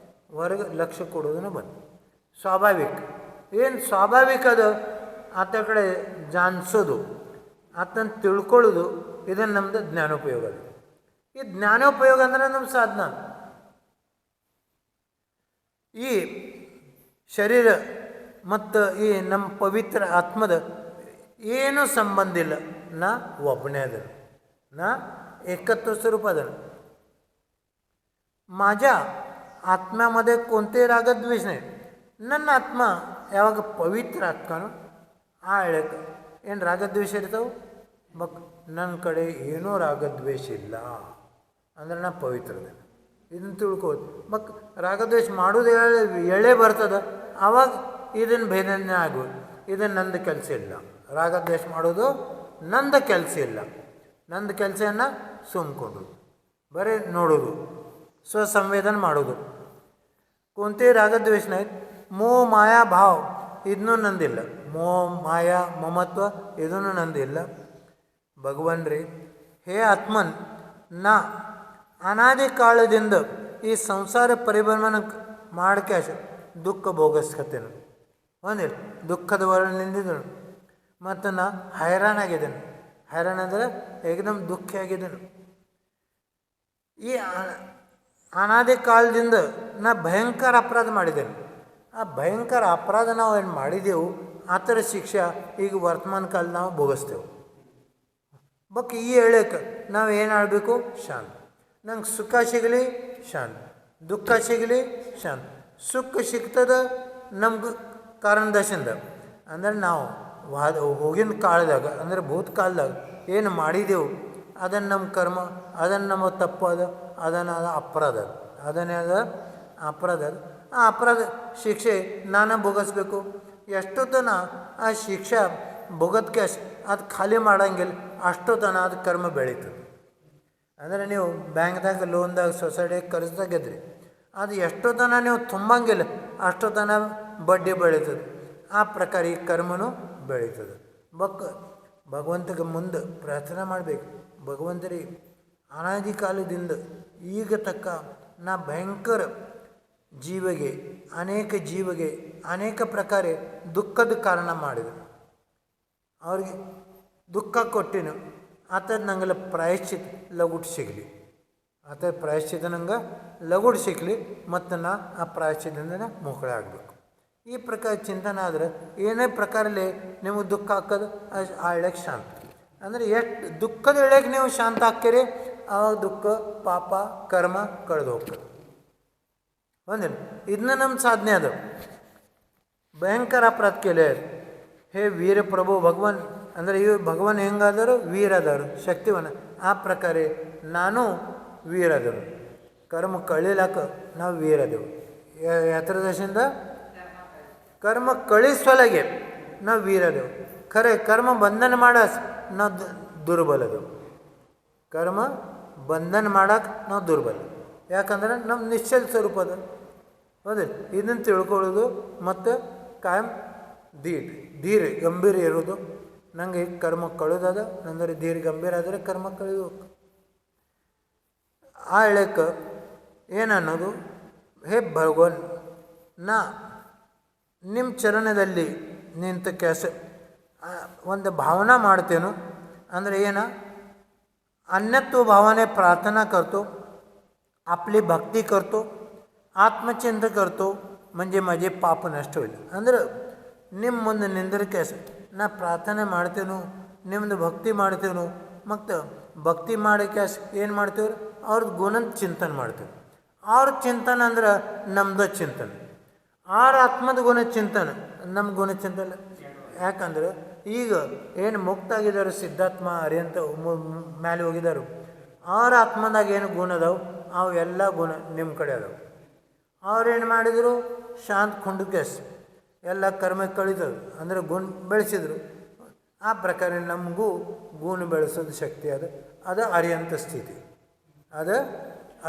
ಹೊರಗೆ ಲಕ್ಷ್ಯ ಕೊಡೋದನ್ನು ಬಂದು ಸ್ವಾಭಾವಿಕ. ಏನು ಸ್ವಾಭಾವಿಕ ಅದು ಆತ ಕಡೆ ಜಾನ್ಸೋದು, ಆತನ ತಿಳ್ಕೊಳ್ಳೋದು, ಇದನ್ನು ನಮ್ಮದು ಜ್ಞಾನೋಪಯೋಗ. ಈ ಜ್ಞಾನೋಪಯೋಗ ಅಂದರೆ ನಮ್ಮ ಸಾಧನ. ಈ ಶರೀರ ಮತ್ತು ಈ ನಮ್ಮ ಪವಿತ್ರ ಆತ್ಮದ ಏನೂ ಸಂಬಂಧ ಇಲ್ಲ. ನಾ ಒಬ್ಬನೇ ಅದ, ನಾ एकत्व स्वरूप अद. माझ्या आत्म्यामध्ये कोणते रागद्वेष नाही. ನನ್ನ ಆತ್ಮ ಯಾವಾಗ ಪವಿತ್ರ ಆತ್ಮನು ಆ ಹೇಳಕ್ಕೆ ಏನು ರಾಗದ್ವೇಷ ಇರ್ತಾವೆ ಬಕ್ ನನ್ನ ಕಡೆ ಏನೂ ರಾಗದ್ವೇಷ ಇಲ್ಲ ಅಂದ್ರೆ ನಾ ಪವಿತ್ರದ. ಇದನ್ನು ತಿಳ್ಕೋದು ಬಕ್ ರಾಗದ್ವೇಷ ಮಾಡೋದು ಎಳೆ ಬರ್ತದೆ ಆವಾಗ ಇದನ್ನು ಭೇದನೆ ಆಗೋದು. ಇದನ್ನು ನಂದು ಕೆಲಸ ಇಲ್ಲ. ರಾಗದ್ವೇಷ ಮಾಡೋದು ನಂದು ಕೆಲಸ ಇಲ್ಲ. ನಂದು ಕೆಲಸವನ್ನು ಸುಮ್ಕೊಂಡು ಬರೀ ನೋಡೋದು, ಸ್ವಸಂವೇದನೆ ಮಾಡೋದು. कोणते रागद्वेष नाहीत. मोह माया भाव ಇದನ್ನೂ ನಂದಿಲ್ಲ. ಮೋಹ ಮಾಯಾ ಮಮತ್ವ ಇದನ್ನು ನಂದಿಲ್ಲ. ಭಗವನ್ರಿ ಹೇ ಆತ್ಮನ್, ನಾ ಅನಾದಿ ಕಾಲದಿಂದ ಈ ಸಂಸಾರ ಪರಿಭ್ರಮಣ ಮಾಡ್ಕ್ಯಾಶ ದುಃಖ ಭೋಗಿಸ್ಕತ್ತೇನೆ. ಒಂದಿಲ್ಲ ದುಃಖದ ವರ್ಣನಿಂದಿದ್ದನು ಮತ್ತು ನಾ ಹೈರಾಣಾಗಿದ್ದೇನೆ. ಹೈರಾಣ ಅಂದರೆ ಏಕದಮ್ ದುಃಖ ಆಗಿದ್ದೇನೆ. ಈ ಅನಾದಿ ಕಾಲದಿಂದ ನಾ ಭಯಂಕರ ಅಪರಾಧ ಮಾಡಿದ್ದೇನೆ. ಆ ಭಯಂಕರ ಅಪರಾಧ ನಾವು ಏನು ಮಾಡಿದೆವು ಆ ಥರ ಶಿಕ್ಷೆ ಈಗ ವರ್ತಮಾನ ಕಾಲ ನಾವು ಭೋಗಿಸ್ತೇವೆ. ಬಕ್ ಈ ಹೇಳಕ್ಕೆ ನಾವು ಏನು ಆಡಬೇಕು? ಶಾಂತ. ನಂಗೆ ಸುಖ ಸಿಗಲಿ ಶಾಂತ, ದುಃಖ ಸಿಗಲಿ ಶಾಂತ. ಸುಖ ಸಿಗ್ತದ ನಮ್ಗೆ ಕಾರಣದಶಿಂದ ಅಂದರೆ ನಾವು ಹೋಗಿನ ಕಾಲದಾಗ ಅಂದರೆ ಭೂತಕಾಲದಾಗ ಏನು ಮಾಡಿದೆವು ಅದನ್ನು ನಮ್ಮ ಕರ್ಮ, ಅದನ್ನು ನಮ್ಮ ತಪ್ಪು ಅದ, ಅದನ್ನು ಅದು ಅಪರಾಧ ಅದು, ಅದನ್ನೇ ಅದ ಅಪರಾಧ ಅದು. ಆ ಅಪರಾಧ ಶಿಕ್ಷೆ ನಾನು ಭೋಗಿಸ್ಬೇಕು. ಎಷ್ಟೊತ್ತನ ಆ ಶಿಕ್ಷೆ ಭೋಗದ್ಕೆ ಅದು ಖಾಲಿ ಮಾಡೋಂಗಿಲ್ಲ ಅಷ್ಟೊತ್ತನ ಅದು ಕರ್ಮ ಬೆಳೀತದೆ. ಅಂದರೆ ನೀವು ಬ್ಯಾಂಕ್ದಾಗ ಲೋನ್ದಾಗ ಸೊಸೈಟಿಗೆ ಕರೆಸ್ದಾಗಿದ್ರಿ ಅದು ಎಷ್ಟೊತ್ತನ ನೀವು ತುಂಬಂಗಿಲ್ಲ ಅಷ್ಟೊತ್ತನ ಬಡ್ಡಿ ಬೆಳೀತದೆ. ಆ ಪ್ರಕಾರ ಈ ಕರ್ಮನೂ ಬೆಳೀತದೆ. ಭಗವಂತಗೆ ಮುಂದೆ ಪ್ರಾರ್ಥನೆ ಮಾಡಬೇಕು. ಭಗವಂತರಿ ಅನಾದಿ ಕಾಲದಿಂದ ಈಗ ತಕ್ಕ ನಾ ಭಯಂಕರ ಜೀವಗೆ ಅನೇಕ ಪ್ರಕಾರ ದುಃಖದ ಕಾರಣ ಮಾಡಿದೆ. ಅವ್ರಿಗೆ ದುಃಖ ಕೊಟ್ಟಿನ ಆತದ ನಂಗೆಲ್ಲ ಪ್ರಾಯಶ್ಚಿತ ಲಗುಟ್ ಸಿಗಲಿ. ಆತ ಪ್ರಾಯಶ್ಚಿತ ನಂಗೆ ಲಗುಟ್ ಸಿಗಲಿ ಮತ್ತು ನಾ ಆ ಪ್ರಾಯಶ್ಚಿತದಿಂದ ಮುಕ್ತ ಆಗಬೇಕು. ಈ ಪ್ರಕಾರ ಚಿಂತನೆ ಆದರೆ ಏನೇ ಪ್ರಕಾರಲ್ಲೇ ನಿಮಗೆ ದುಃಖ ಹಾಕೋದು ಆ ಎಳೆಗೆ ಶಾಂತ. ಅಂದರೆ ಎಷ್ಟು ದುಃಖದ ಎಳೆಗೆ ನೀವು ಶಾಂತ ಹಾಕ್ತೀರಿ ಆವಾಗ ದುಃಖ ಪಾಪ ಕರ್ಮ ಕಳೆದು ಹೋಗ್ತದೆ. ಒಂದಿಲ್ಲ ಇದನ್ನ ನಮ್ಮ ಸಾಧನೆ ಅದು. ಭಯಂಕರ ಅಪರಾಧ ಕೇಳಿ ಹೇ ವೀರ ಪ್ರಭು ಭಗವಾನ್ ಅಂದರೆ ಇವು ಭಗವಾನ್ ಹೆಂಗಾದರು ವೀರದರು ಶಕ್ತಿವನ. ಆ ಪ್ರಕಾರ ನಾನು ವೀರದರು. ಕರ್ಮ ಕಳಿಲಾಕ ನಾವು ವೀರದೆವು. ಯಾತ್ರ ದಶಿಂದ ಕರ್ಮ ಕಳಿಸೊಳಗೆ ನಾವು ವೀರದೆವು. ಖರೆ ಕರ್ಮ ಬಂಧನ ಮಾಡಸ್ ನಾವು ದುರ್ಬಲದೆವು. ಕರ್ಮ ಬಂಧನ ಮಾಡಕ್ಕೆ ನಾವು ದುರ್ಬಲ. ಯಾಕಂದ್ರೆ ನಮ್ಮ ನಿಶ್ಚಲ ಸ್ವರೂಪ ಅದ. ಹೌದಿಲ್ಲ ಇದನ್ನು ತಿಳ್ಕೊಳ್ಳೋದು ಮತ್ತು ಕಾಯಂ ಧೀರ ಗಂಭೀರ ಇರೋದು. ನನಗೆ ಕರ್ಮ ಕಳೆದದ ಅಂದರೆ ಧೀರ ಗಂಭೀರ ಆದರೆ ಕರ್ಮ ಕಳೆದು ಆ ಹೇಳಕ್ಕೆ ಏನನ್ನೋದು ಹೇ ಭಗವಾನ್ ನಾ ನಿಮ್ಮ ಚರಣದಲ್ಲಿ ನಿಂತ ಕೆಲಸ ಒಂದು ಭಾವನಾ ಮಾಡ್ತೇನು ಅಂದರೆ ಏನ अन्यत्व भावाने प्रार्थना करतो, आपली भक्ती करतो, आत्मचिंतन करतो म्हणजे माझे पाप नष्ट होईल. ಅಂದ್ರೆ ನಿಮ್ಮ ಮುಂದೆ ನಿಂದಿರಕ್ಕೆ ನಾ ಪ್ರಾರ್ಥನೆ ಮಾಡ್ತೇನು, ನಿಮ್ಮದು ಭಕ್ತಿ ಮಾಡ್ತೇನು. ಮತ್ತು ಭಕ್ತಿ ಮಾಡೋಕ್ಕೆ ಏನು ಮಾಡ್ತೇವೆ ಅವ್ರದ್ದು ಗುಣದ ಚಿಂತನೆ ಮಾಡ್ತೇವೆ. ಅವ್ರ ಚಿಂತನೆ ಅಂದ್ರೆ ನಮ್ದು ಚಿಂತನೆ. ಅವ್ರ ಆತ್ಮದ ಗುಣ ಚಿಂತನೆ ನಮ್ಮ ಗುಣ ಚಿಂತನೆ. ಯಾಕಂದ್ರೆ ಈಗ ಏನು ಮುಕ್ತಾಗಿದ್ದಾರೆ ಸಿದ್ಧಾತ್ಮ ಅರಿಯಂತ ಮೇಲೆ ಹೋಗಿದ್ದಾರೆ ಅವ್ರ ಆತ್ಮದಾಗ ಏನು ಗುಣ ಅದಾವೆ ಅವು ಎಲ್ಲ ಗುಣ ನಿಮ್ಮ ಕಡೆ ಅದಾವೆ. ಅವ್ರೇನು ಮಾಡಿದರು, ಶಾಂತ ಖುಂಡಕೇಸ್ ಎಲ್ಲ ಕರ್ಮ ಕಳಿತದೆ ಅಂದರೆ ಗುಣ ಬೆಳೆಸಿದ್ರು. ಆ ಪ್ರಕಾರ ನಮಗೂ ಗುಣ ಬೆಳೆಸೋದು ಶಕ್ತಿ ಅದು ಅರಿಯಂತ ಸ್ಥಿತಿ. ಅದು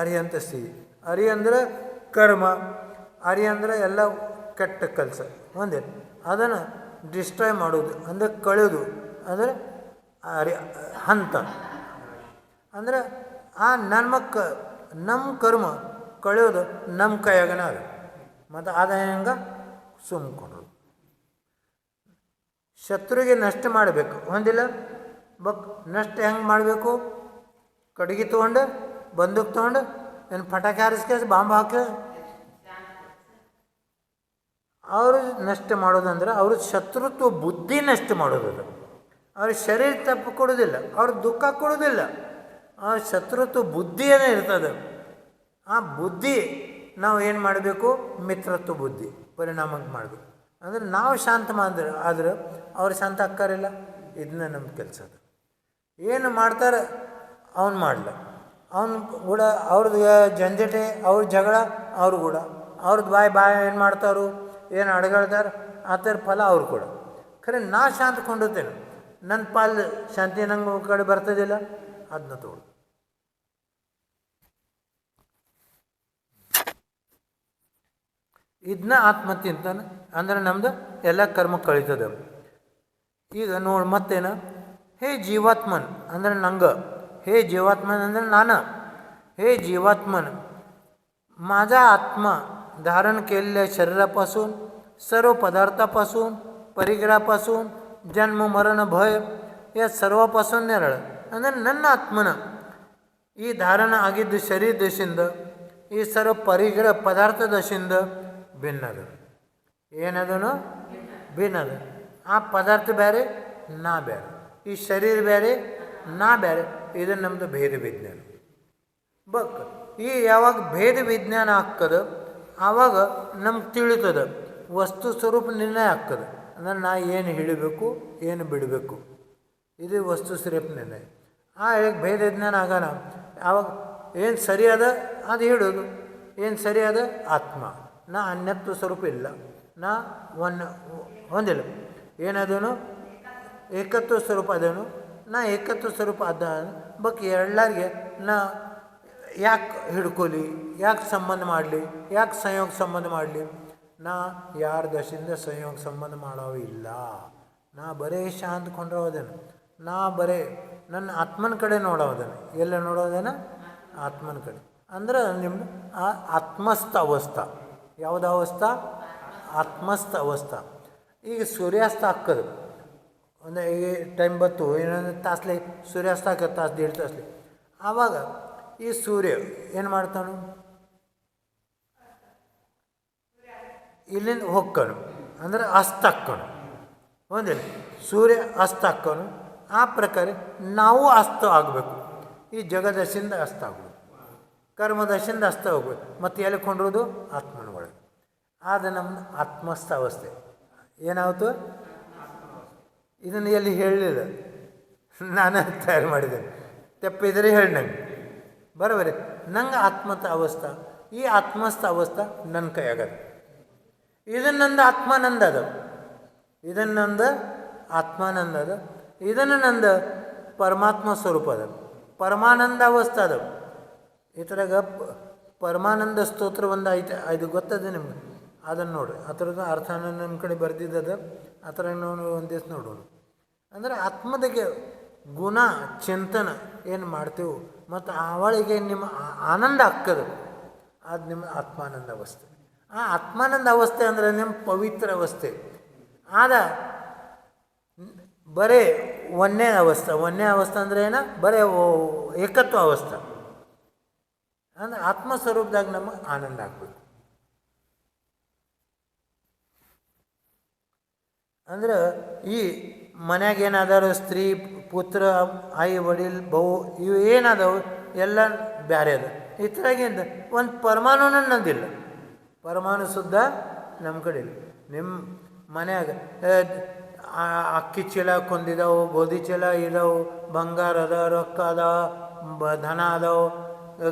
ಅರಿಯಂತ ಸ್ಥಿತಿ. ಅರಿ ಅಂದ್ರೆ ಕರ್ಮ, ಅರಿ ಅಂದ್ರೆ ಎಲ್ಲ ಕೆಟ್ಟ ಕೆಲಸ ಒಂದೇ, ಅದನ್ನು ಡಿಸ್ಟ್ರಾಯ್ ಮಾಡೋದು ಅಂದರೆ ಕಳೆಯೋದು ಅಂದರೆ ಅರಿ ಹಂತ. ಅಂದರೆ ಆ ನಮ್ಮ ಕರ್ಮ ಕಳೆಯೋದು ನಮ್ಮ ಕೈಯಾಗನ ಅದು. ಮತ್ತು ಅದು ಹೆಂಗೆ ಸುಮ್ಕೊಂಡ್ರು. ಶತ್ರುಗೆ ನಷ್ಟ ಮಾಡಬೇಕು ಹೊಂದಿಲ್ಲ, ನಷ್ಟ ಹೆಂಗೆ ಮಾಡಬೇಕು? ಕಡ್ಗಿ ತೊಗೊಂಡು, ಬಂದೂಕ್ ತೊಗೊಂಡು, ಏನು ಪಟಾಕಿ ಹಾರಿಸ್ಕೇಸ್, ಬಾಂಬ್ ಹಾಕಿ ಅವರು ನಷ್ಟ ಮಾಡೋದಂದ್ರೆ ಅವ್ರ ಶತ್ರುತ್ವ ಬುದ್ಧಿ ನಷ್ಟ ಮಾಡೋದು. ಅವ್ರ ಶರೀರ ತಪ್ಪು ಕೊಡೋದಿಲ್ಲ, ಅವ್ರ ದುಃಖ ಕೊಡೋದಿಲ್ಲ. ಅವ್ರ ಶತ್ರುತ್ವ ಬುದ್ಧಿಯೇ ಇರ್ತದೆ. ಆ ಬುದ್ಧಿ ನಾವು ಏನು ಮಾಡಬೇಕು? ಮಿತ್ರತ್ವ ಬುದ್ಧಿ ಪರಿಣಾಮಕ್ಕೆ ಮಾಡಬೇಕು. ಅಂದರೆ ನಾವು ಶಾಂತ ಆದ್ರೆ ಅವ್ರು ಶಾಂತ ಆಕ್ಕಾರಿಲ್ಲ. ಇದನ್ನ ನಮ್ಮ ಕೆಲಸ ಅದು. ಏನು ಮಾಡ್ತಾರೆ ಅವ್ನು ಮಾಡಲ್ಲ, ಅವ್ನು ಕೂಡ ಅವ್ರದ್ದು ಜಂಜಟೆ, ಅವ್ರ ಜಗಳ ಅವ್ರು ಕೂಡ, ಅವ್ರದ್ದು ಬಾಯಿ ಏನು ಮಾಡ್ತಾರು, ಏನು ಅಡಗಾಳ್ತಾರೆ, ಆ ಥರ ಫಲ ಅವ್ರು ಕೂಡ. ಖರೆ ನಾ ಶಾಂತ ಕೊಂಡಿರ್ತೇನೆ, ನನ್ನ ಪಾಲು ಶಾಂತಿ ನಂಗೆ ಕಡೆ ಬರ್ತದಿಲ್ಲ, ಅದನ್ನ ತಗೊಳ್ಳಿ. ಇದನ್ನ ಆತ್ಮಚಿಂತನ ಅಂದರೆ ನಮ್ಮದು ಎಲ್ಲ ಕರ್ಮ ಕಳೀತದೆ. ಈಗ ನೋಡಿ ಮತ್ತೇನು, ಹೇ ಜೀವಾತ್ಮನ್ ಅಂದರೆ ನಂಗೆ, हे जीवात्मन ಅಂದರೆ ನಾನು, हे जीवात्मन माझा आत्मा धारण केलेल्या शरीरापासून, सर्व पदार्थापासून, परिग्रहापासून, जन्म मरण भय या सर्वापासून निराळ. ಅಂದರೆ ನನ್ನ ಆತ್ಮನ ಈ ಧಾರಣ ಆಗಿದ್ದು ಶರೀರ ದಶೆಯಿಂದ, ಈ ಸರ್ವ ಪರಿಗ್ರಹ ಪದಾರ್ಥ ದಶೆಯಿಂದ ಭಿನ್ನದ. ಏನದನು ಭಿನ್ನದ. ಆ ಪದಾರ್ಥ ಬೇರೆ, ನಾ ಬೇರೆ, ಈ ಶರೀರ ಬೇರೆ, ನಾ ಬೇರೆ. ಇದು ನಮ್ಮದು ಭೇದ ವಿಜ್ಞಾನ. ಈ ಯಾವಾಗ ಭೇದ ವಿಜ್ಞಾನ ಆಗ್ತದೆ ಆವಾಗ ನಮ್ಗೆ ತಿಳಿತದೆ, ವಸ್ತು ಸ್ವರೂಪ ನಿರ್ಣಯ ಆಗ್ತದೆ. ಅಂದರೆ ನಾ ಏನು ಹೇಳಬೇಕು, ಏನು ಬಿಡಬೇಕು, ಇದು ವಸ್ತು ಸ್ವರೂಪ ನಿರ್ಣಯ. ಆ ಭೇದ ವಿಜ್ಞಾನ ಆಗೋಣ ಆವಾಗ ಏನು ಸರಿ ಅದ ಅದು ಹೇಳೋದು, ಏನು ಸರಿ ಅದ ಆತ್ಮ. ನಾ ಅನ್ಯತ್ವ ಸ್ವರೂಪ ಇಲ್ಲ, ನಾ ಹೊಂದಿಲ್ಲ. ಏನದನು ಏಕತ್ವ ಸ್ವರೂಪ ಅದೇನು, ನಾ ಏಕತ್ವ ಸ್ವರೂಪ ಅದ. ಎಲ್ಲರಿಗೆ ನಾ ಯಾಕೆ ಹಿಡ್ಕೊಲಿ, ಯಾಕೆ ಸಂಬಂಧ ಮಾಡಲಿ, ಯಾಕೆ ಸಂಯೋಗ ಸಂಬಂಧ ಮಾಡಲಿ? ನಾ ಯಾರ ದಶೆಯಿಂದ ಸಂಯೋಗ ಸಂಬಂಧ ಮಾಡೋ ಇಲ್ಲ. ನಾ ಬರೇ ಶಾಂತ ಕೊಂಡ್ರೋದೇನು, ನಾ ಬರೇ ನನ್ನ ಆತ್ಮನ ಕಡೆ ನೋಡೋದೇನು. ಎಲ್ಲ ನೋಡೋದೇನ? ಆತ್ಮನ ಕಡೆ. ಅಂದ್ರೆ ನಿಮ್ಮ ಆ ಆತ್ಮಸ್ಥ ಅವಸ್ಥಾ. ಯಾವುದ ಅವಸ್ಥಾ? ಆತ್ಮಸ್ಥ ಅವಸ್ಥಾ. ಈಗ ಸೂರ್ಯಾಸ್ತ ಹಾಕೋದು ಒಂದು ಈ ಟೈಮ್ ಬತ್ತು, ಏನಂದ್ರೆ ತಾಸ್ಲೆ ಸೂರ್ಯಾಸ್ತ ಹಾಕೋದು, ತಾಸು 1.5 ತಾಸ್ಲೆ. ಆವಾಗ ಈ ಸೂರ್ಯ ಏನು ಮಾಡ್ತಾನು, ಇಲ್ಲಿಂದ ಹೊಕ್ಕನು ಅಂದರೆ ಅಸ್ತ ಹಾಕೋನು. ಒಂದಿಲ್ಲ ಸೂರ್ಯ ಅಸ್ತ ಹಾಕೋನು. ಆ ಪ್ರಕಾರ ನಾವು ಅಸ್ತ ಆಗಬೇಕು. ಈ ಜಗದಶಿಂದ ಅಸ್ತ ಆಗಬೇಕು, ಕರ್ಮದಶಿಂದ ಅಸ್ತ ಹೋಗ್ಬೇಕು. ಮತ್ತು ಎಲ್ಲಿ ಕೊಂಡಿರೋದು? ಆತ್ಮನ ಒಳಗೆ. ಅದು ನಮ್ಮ ಆತ್ಮಸ್ಥ ಅವಸ್ಥೆ. ಏನಾಯಿತು? ಇದನ್ನು ಎಲ್ಲಿ ಹೇಳಲಿಲ್ಲ, ನಾನು ತಯಾರು ಮಾಡಿದ್ದೇನೆ. ತಪ್ಪಿದರೆ ಹೇಳಿ ನಂಗೆ ಬರೋಬರಿ. ನಂಗೆ ಆತ್ಮಸ್ಥ ಅವಸ್ಥೆ, ಈ ಆತ್ಮಸ್ಥ ಅವಸ್ಥೆ ನನ್ನ ಕೈಯಾಗದ. ಇದನ್ನು ನಂದು ಆತ್ಮಾನಂದ ಅದ, ಇದನ್ನು ನಂದು ಆತ್ಮಾನಂದ ಅದ, ಇದನ್ನು ನಂದು ಪರಮಾತ್ಮ ಸ್ವರೂಪ ಅದ, ಪರಮಾನಂದ ಅವಸ್ಥೆ ಅದ. ಈ ಥರಾಗ ಪರಮಾನಂದ ಸ್ತೋತ್ರ ಒಂದು ಐದು ಗೊತ್ತದೆ ನಿಮ್ಗೆ. ಅದನ್ನು ನೋಡಿರಿ, ಆ ಥರದ ಅರ್ಥನ ನಮ್ಮ ಕಡೆ ಬರೆದಿದ್ದದ. ಆ ಥರ ನಾವು ಒಂದು ದಿವಸ ನೋಡೋಣ. ಅಂದರೆ ಆತ್ಮದಾಗೆ ಗುಣ ಚಿಂತನ ಏನು ಮಾಡ್ತೇವೆ ಮತ್ತು ಅವಳಿಗೆ ನಿಮ್ಮ ಆನಂದ ಆಗ್ತದೆ, ಅದು ನಿಮ್ಮ ಆತ್ಮಾನಂದ ಅವಸ್ಥೆ. ಆ ಆತ್ಮಾನಂದ ಅವಸ್ಥೆ ಅಂದರೆ ನಿಮ್ಮ ಪವಿತ್ರ ಅವಸ್ಥೆ. ಆದ ಬರೇ ಒಂದೇ ಅವಸ್ಥೆ. ಒಂದೇ ಅವಸ್ಥೆ ಅಂದರೆ ಏನ? ಬರೇ ಏಕತ್ವ ಅವಸ್ಥೆ. ಅಂದರೆ ಆತ್ಮಸ್ವರೂಪದಾಗ ನಮಗೆ ಆನಂದ ಆಗಬೇಕು. ಅಂದ್ರೆ ಈ ಮನ್ಯಾಗ ಏನಾದರೂ ಸ್ತ್ರೀ ಪುತ್ರ ಆಯಿ ವಡೀಲ್ ಬಹು ಇವು ಏನಾದವು ಎಲ್ಲ ಬ್ಯಾರೆ ಅದ. ಈ ಥರಾಗಿಂದ ಒಂದು ಪರಮಾಣುನ ನಂದಿಲ್ಲ. ಪರಮಾಣು ಸುದ್ದ ನಮ್ಮ ಕಡೆ ಇಲ್ಲ. ನಿಮ್ಮ ಮನ್ಯಾಗ ಅಕ್ಕಿ ಚೀಲ ಕೊಂದಿದ್ದಾವೆ, ಗೋಧಿ ಚೀಲ ಇದಾವೆ, ಬಂಗಾರ ಅದ, ರೊಕ್ಕ ಅದ, ದನ ಅದಾವೆ,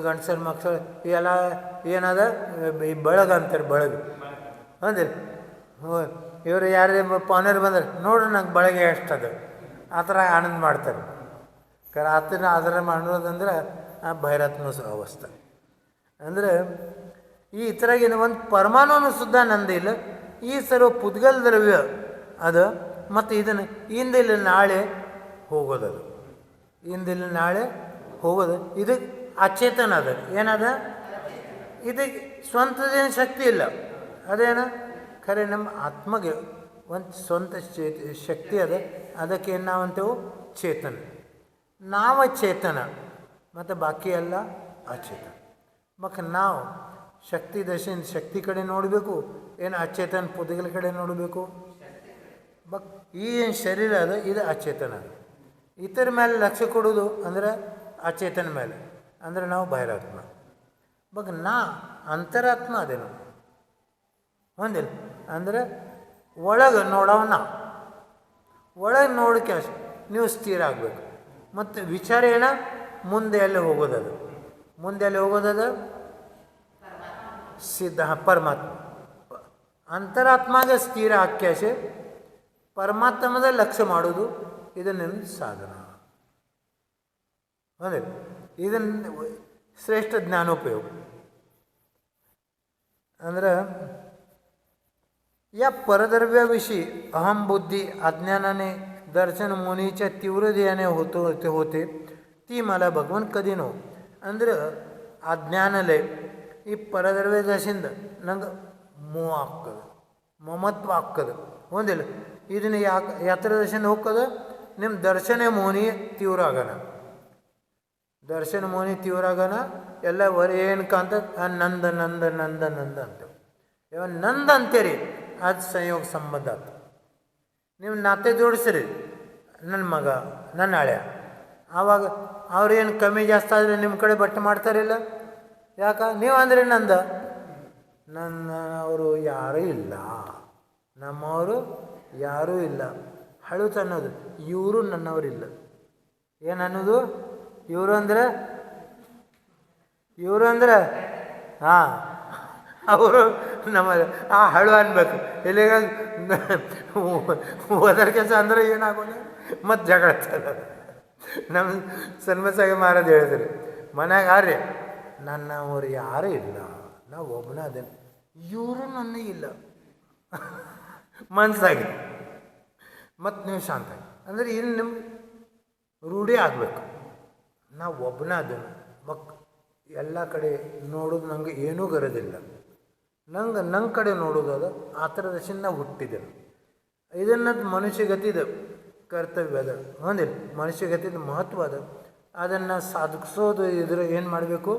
ಗಂಡಸರ ಮಕ್ಕಳು ಇವೆಲ್ಲ ಏನದ ಈ ಬಳಗ ಅಂತಾರೆ, ಬಳಗ ಅಂದಿಲ್ಲ. ಇವರು ಯಾರೇ ಪಾನರ್ ಬಂದ್ರೆ ನೋಡ್ರಿ ನಂಗೆ ಬಳಗೆ ಎಷ್ಟದ ಆ ಥರ ಆನಂದ ಮಾಡ್ತಾರೆ. ಆತನ ಅದರ ಮಾಡೋದಂದ್ರೆ ಆ ಭೈರತ್ನ ಅವಸ್ಥೆ. ಅಂದರೆ ಈ ಥರಾಗಿನ ಒಂದು ಪರಮಾಣುನು ಸುದ್ದ ನಂದಿಲ್ಲ. ಈ ಸರ್ವ ಪುದ್ಗಲ್ ದ್ರವ್ಯ ಅದು. ಮತ್ತು ಇದನ್ನು ಇಂದಿಲ್ಲ ನಾಳೆ ಹೋಗೋದದು, ಇಂದಿಲ್ಲ ನಾಳೆ ಹೋಗೋದು. ಇದು ಅಚೇತನ ಅದ. ಏನದ? ಇದಕ್ಕೆ ಸ್ವಂತದೇನು ಶಕ್ತಿ ಇಲ್ಲ. ಅದೇನ ಖರೆ ನಮ್ಮ ಆತ್ಮಗೆ ಒಂದು ಸ್ವಂತ ಶಕ್ತಿ ಅದ. ಅದಕ್ಕೆ ಏನು ನಾವಂತೇವು? ಚೇತನ. ನಾವ ಚೇತನ ಮತ್ತು ಬಾಕಿ ಎಲ್ಲ ಅಚೇತನ. ಮತ್ತು ನಾವು ಶಕ್ತಿ ದಶೆಯಿಂದ ಶಕ್ತಿ ಕಡೆ ನೋಡಬೇಕು, ಏನು ಅಚೇತನ ಪುದ್ಗಲ ಕಡೆ ನೋಡಬೇಕು. ಈ ಏನು ಶರೀರ ಅದ ಇದು ಅಚೇತನ ಅದ. ಇತರ ಮೇಲೆ ಲಕ್ಷ್ಯ ಕೊಡೋದು ಅಂದರೆ ಅಚೇತನ ಮೇಲೆ, ಅಂದರೆ ನಾವು ಬಹಿರಾತ್ಮ. ನಾ ಅಂತರಾತ್ಮ ಅದೇನು ಹೊಂದಿಲ್ಲ. ಅಂದರೆ ಒಳಗೆ ನೋಡೋಣ, ಒಳಗೆ ನೋಡೋಕ್ಕೆ ನೀವು ಸ್ಥಿರ ಆಗಬೇಕು. ಮತ್ತು ವಿಚಾರ ಏನ? ಮುಂದೆ ಎಲ್ಲಿ ಹೋಗೋದದು, ಮುಂದೆ ಎಲ್ಲಿ ಹೋಗೋದದು? ಸಿದ್ಧ ಪರಮಾತ್ಮ. ಅಂತರಾತ್ಮಗೆ ಸ್ಥಿರ ಹಾಕ್ಯಾಸೆ ಪರಮಾತ್ಮದ ಲಕ್ಷ್ಯ ಮಾಡೋದು, ಇದು ನಿನ್ನ ಸಾಧನ. ಹೌದು, ಇದನ್ನು ಶ್ರೇಷ್ಠ ಜ್ಞಾನೋಪಯೋಗ. ಅಂದ್ರೆ या परद्रव्याविषयी अहम बुद्धी अज्ञानाने दर्शन मुनीच्या तीव्रतेने होते ती मला भगवान कधी नो. ಅಂದ್ರೆ ಅಜ್ಞಾನಲೇ ಈ ಪರದ್ರವ್ಯ ದಶೆಯಿಂದ ನಂಗೆ ಮೋಹ ಆಗ್ತದೆ, ಮಮತ್ವ ಆಗ್ತದೆ. ಒಂದಿಲ್ಲ ಇದನ್ನು ಯಾತ್ರ ದಶೆಯಿಂದ ಹೋಗ್ತದೆ. ನಿಮ್ಮ ದರ್ಶನ ಮೋನಿ ತೀವ್ರ ಆಗೋಣ, ದರ್ಶನ ಮೋನಿ ತೀವ್ರ ಆಗೋಣ. ಎಲ್ಲ ಏನು ಕಾಂತ ನಂದ ನಂದ ನಂದ ನಂದ ಅಂತ ಯಾವ ನಂದ ಅಂತೀರಿ, ಅದು ಸಂಯೋಗ ಸಂಬಂಧ ಆಯ್ತು. ನೀವು ನಾತೆ ಜೋಡಿಸ್ರಿ, ನನ್ನ ಮಗ ನನ್ನ ಹಳೆಯ, ಆವಾಗ ಅವ್ರೇನು ಕಮ್ಮಿ ಜಾಸ್ತಿ ಆದರೆ ನಿಮ್ಮ ಕಡೆ ಬಟ್ಟೆ ಮಾಡ್ತಾರಿಲ್ಲ. ಯಾಕ? ನೀವು ಅಂದರೆ ನನ್ನ ಅವರು ಯಾರೂ ಇಲ್ಲ, ನಮ್ಮವರು ಯಾರೂ ಇಲ್ಲ. ಹಳುತ ಅನ್ನೋದು ಇವರು ನನ್ನವರಿಲ್ಲ. ಏನನ್ನೋದು? ಇವರು ಹಾಂ ಅವರು ನಮ್ಮ ಆ ಹಳು ಅನ್ಬೇಕು. ಇಲ್ಲಿಗ ಹೋದರ ಕೆಲಸ ಅಂದ್ರೆ ಏನಾಗೋಲ್ಲ, ಮತ್ತು ಜಗಳ ನಮ್ಮ ಸನ್ಮಸಾಗಿ ಮಾರೋದು ಹೇಳಿದ್ರಿ ಮನ್ಯಾಗ ಆರ್ರಿ ನನ್ನವರು ಯಾರೂ ಇಲ್ಲ, ನಾವು ಒಬ್ಬನ ಅದೇನು, ಇವರು ನನ್ನ ಇಲ್ಲ ಮನಸ್ಸಾಗಿ. ಮತ್ತು ನೀವು ಶಾಂತ ಅಂದರೆ ಇಲ್ಲಿ ನಿಮ್ಗೆ ರೂಢಿ ಆಗಬೇಕು. ನಾವು ಒಬ್ಬನ ಅದನ್ನು ಎಲ್ಲ ಕಡೆ ನೋಡೋದು ನಂಗೆ ಏನೂ ಗರದಿಲ್ಲ. ನಂಗೆ ಕಡೆ ನೋಡೋದು ಅದು ಆ ಥರ ದಶೆಯಿಂದ ಹುಟ್ಟಿದೆ. ಇದನ್ನದು ಮನುಷ್ಯಗತಿದ ಕರ್ತವ್ಯ ಅದ. ಹೊಂದಿಲ್ಲ ಮನುಷ್ಯಗತಿದ ಮಹತ್ವ ಅದ. ಅದನ್ನು ಸಾಧಿಸೋದು ಇದ್ರ ಏನು ಮಾಡಬೇಕು?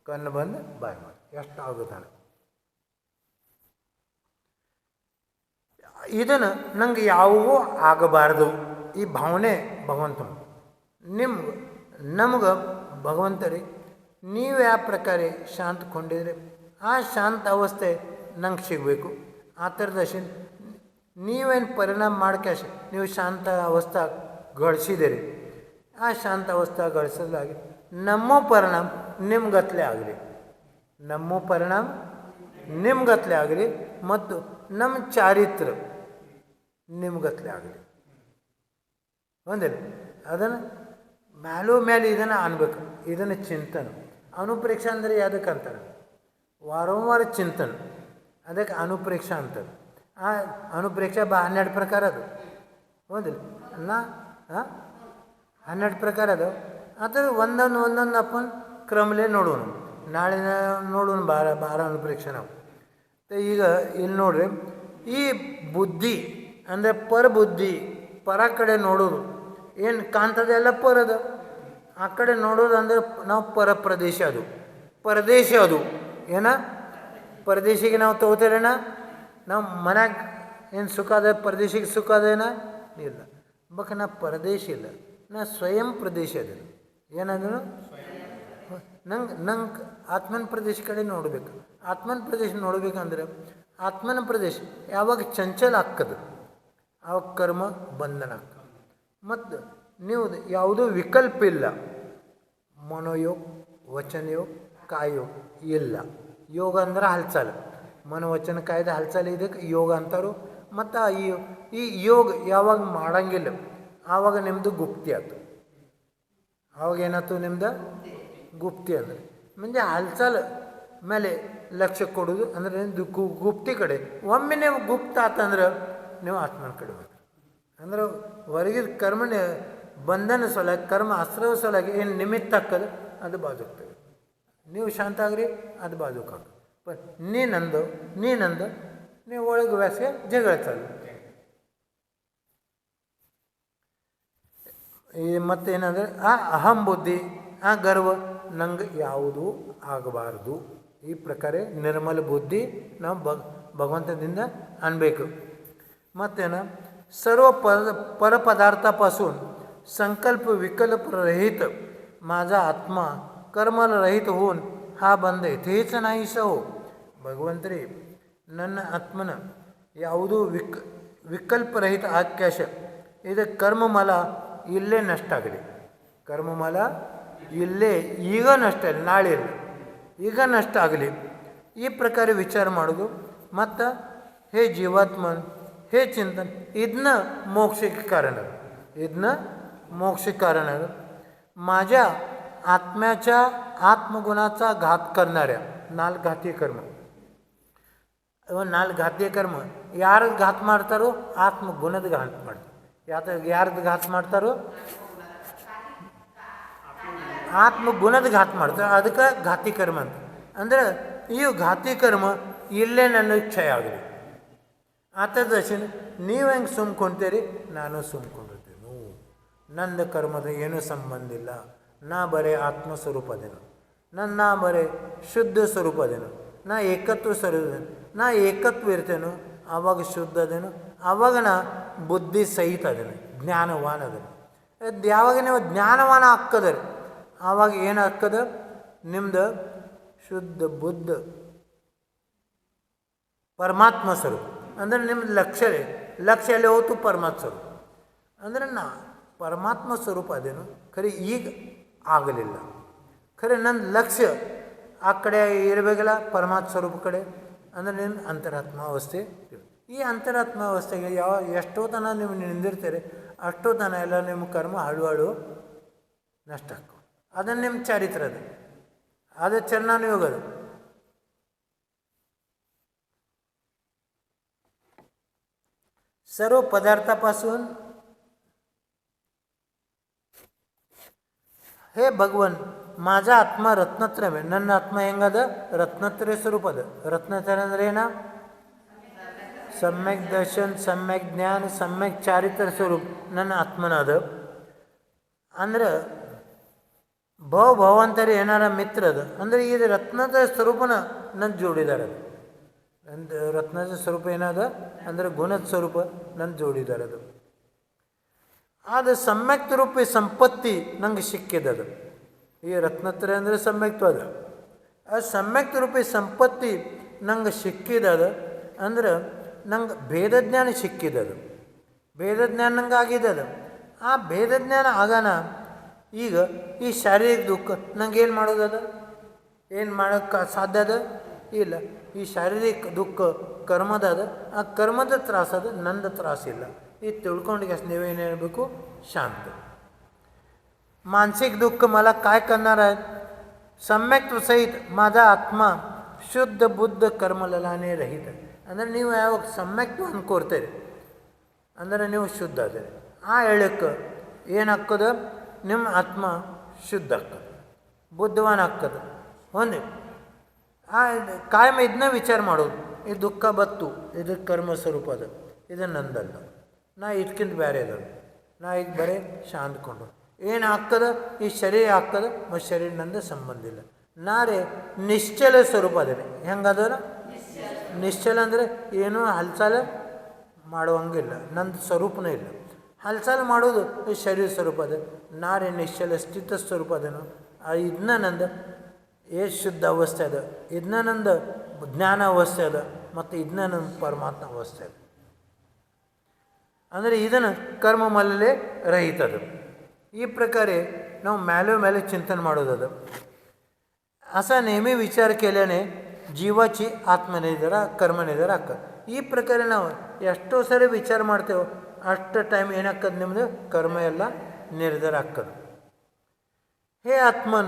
ಕಣ್ಣು ಬಂದು ಬಾಯಿ ಮಾಡಿ ಎಷ್ಟು ಆಗುತ್ತಾನೆ. ಇದನ್ನು ನಂಗೆ ಯಾವುವೂ ಆಗಬಾರ್ದು ಈ ಭಾವನೆ ಭಗವಂತ ನಮ್ಗೆ ಭಗವಂತರಿ ನೀವು ಯಾವ ಪ್ರಕಾರ ಶಾಂತಕೊಂಡಿದ್ರೆ ಆ ಶಾಂತ ಅವಸ್ಥೆ ನಂಗೆ ಸಿಗಬೇಕು. ಆ ಥರದ ನೀವೇನು ಪರಿಣಾಮ ಮಾಡ್ಕ್ಯಾಶ ನೀವು ಶಾಂತ ಅವಸ್ಥೆ ಗಳಿಸಿದಿರಿ. ಆ ಶಾಂತ ಅವಸ್ಥೆ ಗಳಿಸೋದಾಗಿ ನಮ್ಮ ಪರಿಣಾಮ ನಿಮ್ಗತ್ಲೆ ಆಗಲಿ, ನಮ್ಮ ಪರಿಣಾಮ ನಿಮ್ಗತ್ಲೆ ಆಗಲಿ, ಮತ್ತು ನಮ್ಮ ಚಾರಿತ್ರ ನಿಮ್ಗತ್ಲೆ ಆಗಲಿ. ಒಂದಿಲ್ಲ ಅದನ್ನು ಮೇಲೆ ಇದನ್ನು ಅನ್ಬೇಕು. ಇದನ್ನು ಚಿಂತನೆ ಅನುಪ್ರೇಕ್ಷೆ ಅಂದರೆ ಯಾವುದಕ್ಕೆ ಅಂತಾರೆ? ವಾರಂವಾರ ಚಿಂತನೆ, ಅದಕ್ಕೆ ಅನುಪ್ರೇಕ್ಷೆ ಅಂತಾರೆ. ಆ ಅನುಪ್ರೇಕ್ಷೆ 12 ಪ್ರಕಾರ ಅದು. ಹೌದಿಲ್ಲ 12 ಪ್ರಕಾರ ಅದು. ಅದು ಒಂದೊಂದು ಅಪ್ಪನ ಕ್ರಮಲೇ ನೋಡೋಣ. ನಾಳೆ ನೋಡೋಣ ಬಾರ ಅನುಪ್ರೇಕ್ಷೆ ನಾವು. ಈಗ ಇಲ್ಲಿ ನೋಡ್ರಿ, ಈ ಬುದ್ಧಿ ಅಂದರೆ ಪರಬುದ್ಧಿ, ಪರ ಕಡೆ ನೋಡೋದು ಏನು ಕಾಣ್ತದೆ ಎಲ್ಲ ಪರದ. ಆ ಕಡೆ ನೋಡೋದು ಅಂದರೆ ನಾವು ಪರ ಪ್ರದೇಶ, ಅದು ಪರದೇಶ. ಅದು ಏನ ಪರದೇಶಿಗೆ ನಾವು ತಗೋತಾರೇನ? ನಾವು ಮನ್ಯಾಗ ಏನು ಸುಖ ಅದ, ಪರದೇಶಿಗೆ ಸುಖ ಅದೇನ? ಇಲ್ಲ. ನಾ ಪರದೇಶ ಇಲ್ಲ, ನಾ ಸ್ವಯಂ ಪ್ರದೇಶ ಅದ. ಏನದನು? ನಂಗೆ ಆತ್ಮನ ಪ್ರದೇಶ ಕಡೆ ನೋಡಬೇಕು. ಆತ್ಮನ ಪ್ರದೇಶ ನೋಡ್ಬೇಕಂದ್ರೆ ಆತ್ಮನ ಪ್ರದೇಶ ಯಾವಾಗ ಚಂಚಲ ಆಗ್ತದೆ ಆವಾಗ ಕರ್ಮ ಬಂಧನ ಆಗ್ತದೆ. ಮತ್ತು ನೀವು ಯಾವುದೂ ವಿಕಲ್ಪ ಇಲ್ಲ, ಮನೋಯೋಗ, ವಚನಯೋಗ, ಕಾಯೋಗ ಇಲ್ಲ. ಯೋಗ ಅಂದ್ರೆ ಹಾಲ್ಚಾಲು, ಮನೋವಚನ ಕಾಯ್ದೆ ಹಾಲ್ಚಾಲು, ಇದಕ್ಕೆ ಯೋಗ ಅಂತಾರು. ಮತ್ತು ಈ ಯೋಗ ಯಾವಾಗ ಮಾಡಂಗಿಲ್ಲ ಆವಾಗ ನಿಮ್ಮದು ಗುಪ್ತಿ ಆಯ್ತು. ಆವಾಗ ಏನಾಯ್ತು ನಿಮ್ದು ಗುಪ್ತಿ ಅಂದರೆ ಮುಂದೆ ಹಾಲ್ಚಾಲು ಮೇಲೆ ಲಕ್ಷ್ಯ ಕೊಡೋದು ಅಂದರೆ ಗುಪ್ತಿ ಕಡೆ. ಒಮ್ಮೆ ನೀವು ಗುಪ್ತ ಆತಂದ್ರೆ ನೀವು ಆತ್ಮನ ಕಡೆ ಹೋಗ್ರಿ. ಅಂದ್ರೆ ಹೊರಗಿದ ಕರ್ಮನ ಬಂಧನ ಸಲುವಾಗಿ, ಕರ್ಮ ಆಶ್ರಯ ಸಲುವಾಗಿ ಏನು ನಿಮಿತ್ತ ಹಾಕೋದು ಅದು ಬಾಜುಕ್ತದೆ. ನೀವು ಶಾಂತ ಆಗ್ರಿ, ಅದು ಬಾಜುಕಾಗ. ಬಟ್ ನೀನಂದು ನೀವು ಒಳಗೆ ವ್ಯಾಸ್ಗೆ ಜಗಳ ಚಾಲು. ಈ ಮತ್ತೇನಂದರೆ ಆ ಅಹಂ ಬುದ್ಧಿ, ಆ ಗರ್ವ ನಂಗೆ ಯಾವುದೂ ಆಗಬಾರ್ದು. ಈ ಪ್ರಕಾರ ನಿರ್ಮಲ ಬುದ್ಧಿ ನಾವು ಭಗವಂತದಿಂದ ಅನ್ಬೇಕು. मतेनं सर्व परपदार्थापासून संकल्प विकल्प रहित माझा आत्मा कर्मल रहित होऊन हा बंद इथेच नाहीसा हो. ಭಗವಂತರೇ, ನನ್ನ ಆತ್ಮನ ಯಾವುದೂ ವಿಕಲ್ಪರಹಿತ ಆಕಾಶ ಇದು ಕರ್ಮಮಲ ಇಲ್ಲೇ ನಷ್ಟ ಆಗಲಿ. ಕರ್ಮಮಲ ಇಲ್ಲೇ ಈಗ ನಷ್ಟ ಇಲ್ಲ, ನಾಳೆ ಇಲ್ಲ, ಈಗ ನಷ್ಟ ಆಗಲಿ. ಈ ಪ್ರಕಾರ ವಿಚಾರ ಮಾಡೋದು. ಮತ್ತು ಹೇ ಜೀವಾತ್ಮನ್, हे चिंतन ಇದನ್ನ ಮೋಕ್ಷಕ್ಕೆ ಕಾರಣ, ಇದನ್ನ ಮೋಕ್ಷಕ್ಕೆ ಕಾರಣ. माझ्या आत्म्याच्या आत्मगुणाचा घात करणाऱ्या 4 घाती कर्म, 4 घातीय कर्म ಯಾರು ಘಾತ ಮಾಡ್ತಾರೋ ಆತ್ಮಗುಣದ ಘಾತ ಮಾಡ್ತಾರೆ. ಯಾರ್ದು ಘಾತ ಮಾಡ್ತಾರೋ ಆತ್ಮಗುಣದ ಘಾತ ಮಾಡ್ತಾರೆ, ಅದಕ್ಕೆ ಘಾತಿ ಕರ್ಮ ಅಂತ. ಅಂದರೆ ಈ ಘಾತಿ ಕರ್ಮ ಇಲ್ಲೇ ನನ್ನ ಕ್ಷಯ ಆಗಲಿ. ಆತದರ್ಶನ ನೀವು ಹೆಂಗೆ ಸುಮ್ಕೊಂತೀರಿ, ನಾನು ಸುಮ್ಕೊಂಡಿದ್ದೇನು, ನನ್ನ ಕರ್ಮದ ಏನೂ ಸಂಬಂಧ ಇಲ್ಲ. ನಾ ಬರೇ ಆತ್ಮಸ್ವರೂಪದೇನು, ನಾ ಬರೇ ಶುದ್ಧ ಸ್ವರೂಪದೇನು, ನಾ ಏಕತ್ವ ಸ್ವರೂಪದೇನು. ನಾ ಏಕತ್ವ ಇರ್ತೇನೋ ಆವಾಗ ಶುದ್ಧ ಅದೇನು, ಆವಾಗ ನಾ ಬುದ್ಧಿ ಸಹಿತ ಅದೇನು, ಜ್ಞಾನವಾನ ಅದೇನು. ಯಾವಾಗ ನೀವು ಜ್ಞಾನವಾನ ಹಾಕದ್ರಿ ಆವಾಗ ಏನು ಹಾಕದ, ನಿಮ್ದು ಶುದ್ಧ ಬುದ್ಧ ಪರಮಾತ್ಮ ಸ್ವರೂಪ. ಅಂದರೆ ನಿಮ್ದು ಲಕ್ಷ್ಯ ಎಲ್ಲಿ ಹೋಯ್ತು, ಪರಮಾತ್ಮ ಸ್ವರೂಪ. ಅಂದರೆ ನಾ ಪರಮಾತ್ಮ ಸ್ವರೂಪ ಅದೇನು ಖರೆ ಈಗ ಆಗಲಿಲ್ಲ. ಖರೆ ನನ್ನ ಲಕ್ಷ್ಯ ಆ ಕಡೆ ಇರಬೇಕಲ್ಲ, ಪರಮಾತ್ಮ ಸ್ವರೂಪ ಕಡೆ. ಅಂದರೆ ನಿಮ್ಮ ಅಂತರಾತ್ಮ ಅವಸ್ಥೆ. ಈ ಅಂತರಾತ್ಮ ಅವಸ್ಥೆಗೆ ಎಷ್ಟೋ ತನ ನೀವು ನಿಂದಿರ್ತೀರಿ, ಅಷ್ಟೋ ತನ ಎಲ್ಲ ನಿಮ್ಮ ಕರ್ಮ ಹಳುವಾಳು ನಷ್ಟ ಹಾಕೋ. ಅದನ್ನು ನಿಮ್ಮ ಚಾರಿತ್ರ ಅದು ಚೆನ್ನಾಗಿ ಹೋಗೋದು. सर्व पदार्थापासून हे भगवन माझा आत्मा रत्नत्रय, ನನ್ನ ಆತ್ಮ ಹೆಂಗದ, ರತ್ನತ್ರಯ ಸ್ವರೂಪ ಅದ. ರತ್ನತ್ರಯ ಅಂದ್ರೆ ಏನ, ಸಮ್ಯಕ್ ದರ್ಶನ್, ಸಮ್ಯಕ್ ಜ್ಞಾನ, ಸಮ್ಯಕ್ ಚಾರಿತ್ರ ಸ್ವರೂಪ ನನ್ನ ಆತ್ಮನ ಅದ. ಅಂದ್ರೆ ಭವಂತರಿ ಏನಾರ ಮಿತ್ರ ಅದ. ಅಂದರೆ ಇದು ರತ್ನದ ಸ್ವರೂಪನ ನನ್ನ ಜೋಡಿದಾರ ಅದು. ರತ್ನದ ಸ್ವರೂಪ ಏನದ ಅಂದರೆ ಗುಣದ ಸ್ವರೂಪ ನನ್ನ ಜೋಡಿದಾರದು. ಅದು ಸಮ್ಯಕ್ತ ರೂಪಿ ಸಂಪತ್ತಿ ನಂಗೆ ಸಿಕ್ಕಿದದು. ಈ ರತ್ನತ್ರಯ ಅಂದರೆ ಸಮ್ಯಕ್ತ ಅದ. ಆ ಸಮ್ಯಕ್ತ ರೂಪಿ ಸಂಪತ್ತಿ ನಂಗೆ ಸಿಕ್ಕಿದದ. ಅಂದ್ರೆ ನಂಗೆ ಭೇದಜ್ಞಾನ ಸಿಕ್ಕಿದದು. ಭೇದಜ್ಞಾನ ನಂಗೆ ಆಗಿದ್ದದು. ಆ ಭೇದಜ್ಞಾನ ಆಗಾನ ಈಗ ಈ ಶಾರೀರಿಕ ದುಃಖ ನಂಗೆ ಏನು ಮಾಡೋದದ, ಏನು ಮಾಡೋಕ್ಕೆ ಸಾಧ್ಯ ಅದ ಇಲ್ಲ. ಈ ಶಾರೀರಿಕ ದುಃಖ ಕರ್ಮದ ಅದ, ಆ ಕರ್ಮದ ತ್ರಾಸದ, ನಂದು ತ್ರಾಸಿಲ್ಲ. ಈ ತಿಳ್ಕೊಂಡ್ಗೆ ನೀವೇನು ಹೇಳಬೇಕು, शांत. मानसिक दुःख मला काय करणार आहे, सम्यक्त्व सहित माझा आत्मा ಶುದ್ಧ ಬುದ್ಧ ಕರ್ಮಲಲಾನೇ ರಹಿತ. ಅಂದರೆ ನೀವು ಯಾವಾಗ ಸಮ್ಯಕ್ತ್ವ ಅನ್ಕೋರ್ತೀರಿ ಅಂದರೆ ನೀವು ಶುದ್ಧ ಅದೇರಿ. ಆ ಹೇಳಕ್ಕೆ ಏನಾಗ್ತದ, ನಿಮ್ಮ ಆತ್ಮ ಶುದ್ಧ ಆಗ್ತದೆ, ಬುದ್ಧವಾನ್ ಆಗ್ತದೆ. ಹೊಂದಿ ಆ ಕಾಯಮ ಇದನ್ನ ವಿಚಾರ ಮಾಡೋದು. ಈ ದುಃಖ ಬತ್ತು, ಇದು ಕರ್ಮ ಸ್ವರೂಪ ಅದ, ಇದು ನಂದಲ್ಲ, ನಾ ಇದಕ್ಕಿಂತ ಬೇರೆ ಅದ, ನಾ ಈಗ ಬರೀ ಶಾಂತ್ಕೊಂಡು ಏನು ಆಗ್ತದ, ಈ ಶರೀರ ಆಗ್ತದ ಮತ್ತು ಶರೀರ ನಂದು ಸಂಬಂಧ ಇಲ್ಲ. ನಾರೇ ನಿಶ್ಚಲ ಸ್ವರೂಪ ಅದೇನೆ. ಹೆಂಗದ ನಿಶ್ಚಲ ಅಂದರೆ ಏನೂ ಹಲ್ಚಾಲು ಮಾಡುವಂಗಿಲ್ಲ, ನಂದು ಸ್ವರೂಪನೂ ಇಲ್ಲ. ಹಲ್ಚಾಲು ಮಾಡೋದು ಈ ಶರೀರ ಸ್ವರೂಪ ಅದ. ನಾರೇ ನಿಶ್ಚಲ ಸ್ಥಿತ ಸ್ವರೂಪ ಅದೇನು, ಇದನ್ನ ನಂದು ಶುದ್ಧ ಅವಸ್ಥೆ ಅದ, ಇದನ್ನ ನಂದು ಜ್ಞಾನ ಅವಸ್ಥೆ ಅದ, ಮತ್ತು ಇದನ್ನ ನನ್ನ ಪರಮಾತ್ಮ ಅವಸ್ಥೆ ಅದ. ಅಂದರೆ ಇದನ್ನು ಕರ್ಮ ಮಲ್ಲೇ ರಹಿತದು. ಈ ಪ್ರಕಾರ ನಾವು ಮೇಲೆ चिंतन ಮಾಡೋದು असा नेहमी विचार केल्याने जीवाची आत्मनिर्धार कर्मनिर्धार ಆಗ್ತದೆ ಈ ಪ್ರಕಾರ ನಾವು ಎಷ್ಟೋ ಸರಿ ವಿಚಾರ ಮಾಡ್ತೇವೆ ಅಷ್ಟು ಟೈಮ್ ಏನಾಗ್ತದೆ ನಿಮ್ಮದು ಕರ್ಮ ಎಲ್ಲ ನಿರ್ಧಾರ ಆಗ್ತದೆ हे आत्मन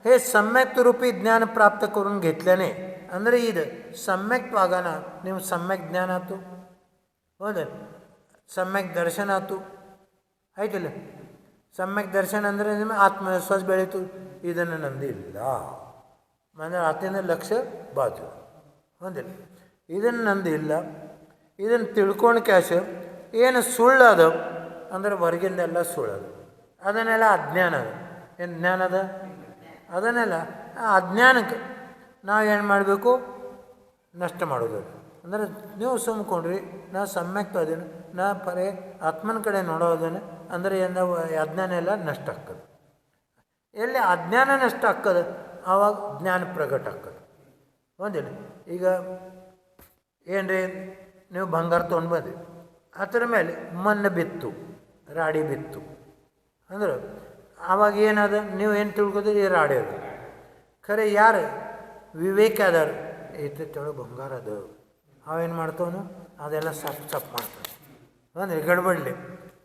हे सम्यक रूपी ज्ञान प्राप्त करून घेतल्याने ಅಂದರೆ ಇದು सम्यक वागाना ನೀವು सम्यक ज्ञान ಆತು ಹೌದು सम्यक दर्शन ಆತು ಆಯ್ತಲ್ಲ सम्यक दर्शन ಅಂದರೆ ನಿಮ್ಮ ಆತ್ಮವಿಶ್ವಾಸ ಬೆಳೀತು ಇದನ್ನು ನಂದಿಲ್ಲ ಅಂದರೆ ಆತನ ಲಕ್ಷ್ಯ ಬಾಜು ಹೊಂದಿಲ್ಲ ಇದನ್ನು ನಂದಿಲ್ಲ ಇದನ್ನು ತಿಳ್ಕೊಂಡು ಕ್ಯಾಶ ಏನು ಸುಳ್ಳದು ಅಂದರೆ ಹೊರಗಿಂದೆಲ್ಲ ಸುಳ್ಳದು ಅದನ್ನೆಲ್ಲ ಅಜ್ಞಾನ ಅದು ಏನು ಜ್ಞಾನ ಅದ ಅದನ್ನೆಲ್ಲ ಆ ಅಜ್ಞಾನಕ್ಕೆ ನಾವೇನು ಮಾಡಬೇಕು ನಷ್ಟ ಮಾಡೋದು ಅಂದರೆ ನೀವು ಸುಮ್ಕೊಂಡ್ರಿ ನಾ ಸಮ್ಯಕ್ ಅದೇನು ನಾ ಪರೇ ಆತ್ಮನ ಕಡೆ ನೋಡೋದೇನೆ ಅಂದರೆ ಏನು ಅಜ್ಞಾನ ಎಲ್ಲ ನಷ್ಟ ಆಗ್ತದೆ ಎಲ್ಲಿ ಅಜ್ಞಾನ ನಷ್ಟ ಆಗ್ತದೆ ಆವಾಗ ಜ್ಞಾನ ಪ್ರಗಟ ಆಗ್ತದೆ ಒಂದಿಲ್ಲ ಈಗ ಏನ್ರಿ ನೀವು ಬಂಗಾರ ತೊಗೊಂಡು ಬಂದ್ರಿ ಅದರ ಮೇಲೆ ಮಣ್ಣು ಬಿತ್ತು ರಾಡಿ ಬಿತ್ತು ಅಂದ್ರೆ ಆವಾಗ ಏನದ ನೀವು ಏನು ತಿಳ್ಕೊತೀರಿ ಈ ರಾಡಿ ಅದು ಖರೆ ಯಾರು ವಿವೇಕ ಅದಾರ ಐತೆ ಬಂಗಾರ ಅದು ಅವೇನು ಮಾಡ್ತಾವನು ಅದೆಲ್ಲ ಸಪ್ ಮಾಡ್ತಾನೆ ಅಂದರೆ ಗಡ್ಬಡ್ಲಿ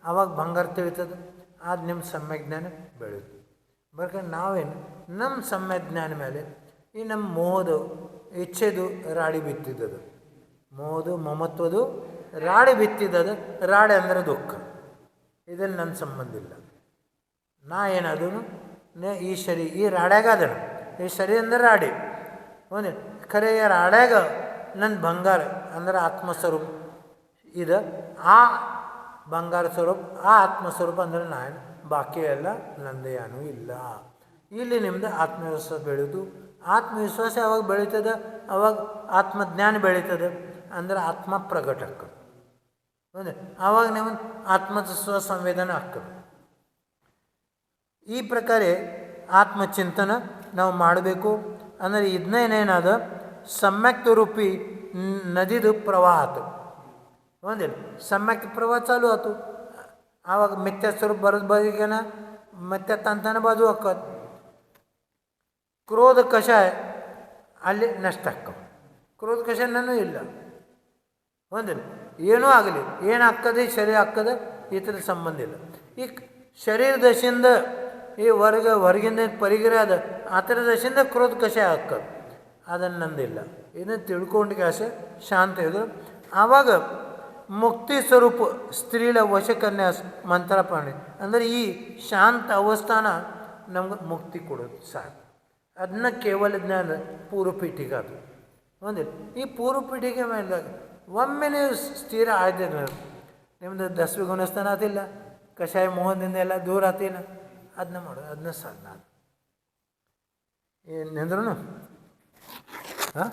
ಆವಾಗ ಬಂಗಾರ ತಿಳಿತದೆ ಅದು ನಿಮ್ಮ ಸಮ್ಯಕ್ ಜ್ಞಾನ ಬೆಳೆಯುತ್ತೆ ಬರ್ಕ ನಾವೇನು ನಮ್ಮ ಸಮ್ಯಕ್ ಜ್ಞಾನ ಮೇಲೆ ಈ ನಮ್ಮ ಮೋಹದು ಇಚ್ಛೆದು ರಾಡಿ ಬಿತ್ತಿದ್ದದು ಮೋಹದು ಮಮತ್ವದು ರಾಡಿ ಬಿತ್ತಿದ್ದದು ರಾಡಿ ಅಂದರೆ ದುಃಖ ಇದನ್ನು ನನ್ನ ಸಂಬಂಧ ಇಲ್ಲ ನಾ ಏನದನು ಈ ಶರೀರ ಈ ರಾಡ್ಯಾಗ ಅದನು ಈ ಶರೀರ ಅಂದರೆ ರಾಡಿ ಒಂದು ಖರೆ ರಾಡ್ಯಾಗ ನನ್ನ ಬಂಗಾರ ಅಂದ್ರೆ ಆತ್ಮಸ್ವರೂಪ ಇದು ಆ ಬಂಗಾರ ಸ್ವರೂಪ ಆ ಆತ್ಮಸ್ವರೂಪ ಅಂದರೆ ನಾನು ಬಾಕಿ ಎಲ್ಲ ನಂದೇನೂ ಇಲ್ಲ ಇಲ್ಲಿ ನಿಮ್ಮದು ಆತ್ಮವಿಶ್ವಾಸ ಬೆಳೆಯೋದು ಆತ್ಮವಿಶ್ವಾಸ ಯಾವಾಗ ಬೆಳೀತದೆ ಅವಾಗ ಆತ್ಮಜ್ಞಾನ ಬೆಳೀತದೆ ಅಂದರೆ ಆತ್ಮ ಪ್ರಗಟ ಆಗ್ತದೆ ಹೌದು ಆವಾಗ ನಿಮ್ಮ ಆತ್ಮಸ್ವ ಸಂವೇದನೆ ಆಗ್ತದೆ ಈ ಪ್ರಕಾರ ಆತ್ಮಚಿಂತನ ನಾವು ಮಾಡಬೇಕು ಅಂದರೆ ಇದನ್ನೇನೇನಾದ सम्यक रूपी नदीದು प्रवाह आतो ಒಂದಿಲ್ಲ सम्यक प्रवाह चालू आतो ಆವಾಗ ಮಿಥ್ಯಾ ಸ್ವರೂಪ ಬರೋದು ಬದಿಗೆನ ಮತ್ತೆ ತಂತನ ಬಾಜು ಹಾಕೋದು ಕ್ರೋಧ ಕಷಾಯ ಅಲ್ಲಿ ನಷ್ಟ ಆಗ್ತವೆ ಕ್ರೋಧ ಕಷಾಯನೂ ಇಲ್ಲ ಒಂದಿಲ್ಲ ಏನೂ ಆಗಲಿ ಏನಾಗ್ತದೆ ಶರೀರ ಆಗ್ತದೆ ಈ ಥರ ಸಂಬಂಧ ಇಲ್ಲ ಈ ಶರೀರ ದಶೆಯಿಂದ ಈ ಹೊರಗಿಂದ ಪರಿಗರ ಅದ ಆ ಥರ ದಶೆಯಿಂದ ಕ್ರೋಧ ಕಷಾಯ ಆಗ್ತದೆ ಅದನ್ನು ನಂದಿಲ್ಲ ಇದನ್ನು ತಿಳ್ಕೊಂಡು ಕ್ಯಾಸೆ ಶಾಂತ ಇದು ಆವಾಗ ಮುಕ್ತಿ ಸ್ವರೂಪ ಸ್ತ್ರೀಲ ವಶಕನ್ಯಾ ಮಂತ್ರ ಪ್ರಾಣಿ ಅಂದರೆ ಈ ಶಾಂತ ಅವಸ್ಥಾನ ನಮ್ಗೆ ಮುಕ್ತಿ ಕೊಡೋದು ಸಾಕು ಅದನ್ನ ಕೇವಲ ಜ್ಞಾನ ಪೂರ್ವಪೀಠಿಗೆ ಅದು ಒಂದಿಲ್ಲ ಈ ಪೂರ್ವಪೀಠಿಗೆ ಮೇಲೆ ಒಮ್ಮೆ ನೀವು ಸ್ಥಿರ ಆಯ್ತು ನಿಮ್ಮದು ದಸವಿ ಗುಣಸ್ಥಾನ ಆತಿಲ್ಲ ಕಷಾಯ ಮೋಹದಿಂದ ಎಲ್ಲ ದೂರ ಆತಿಲ್ಲ ಅದನ್ನ ಮಾಡೋದು ಅದನ್ನ ಸಾಧನ ಏನೆಂದ್ರೂ ಹಾಂ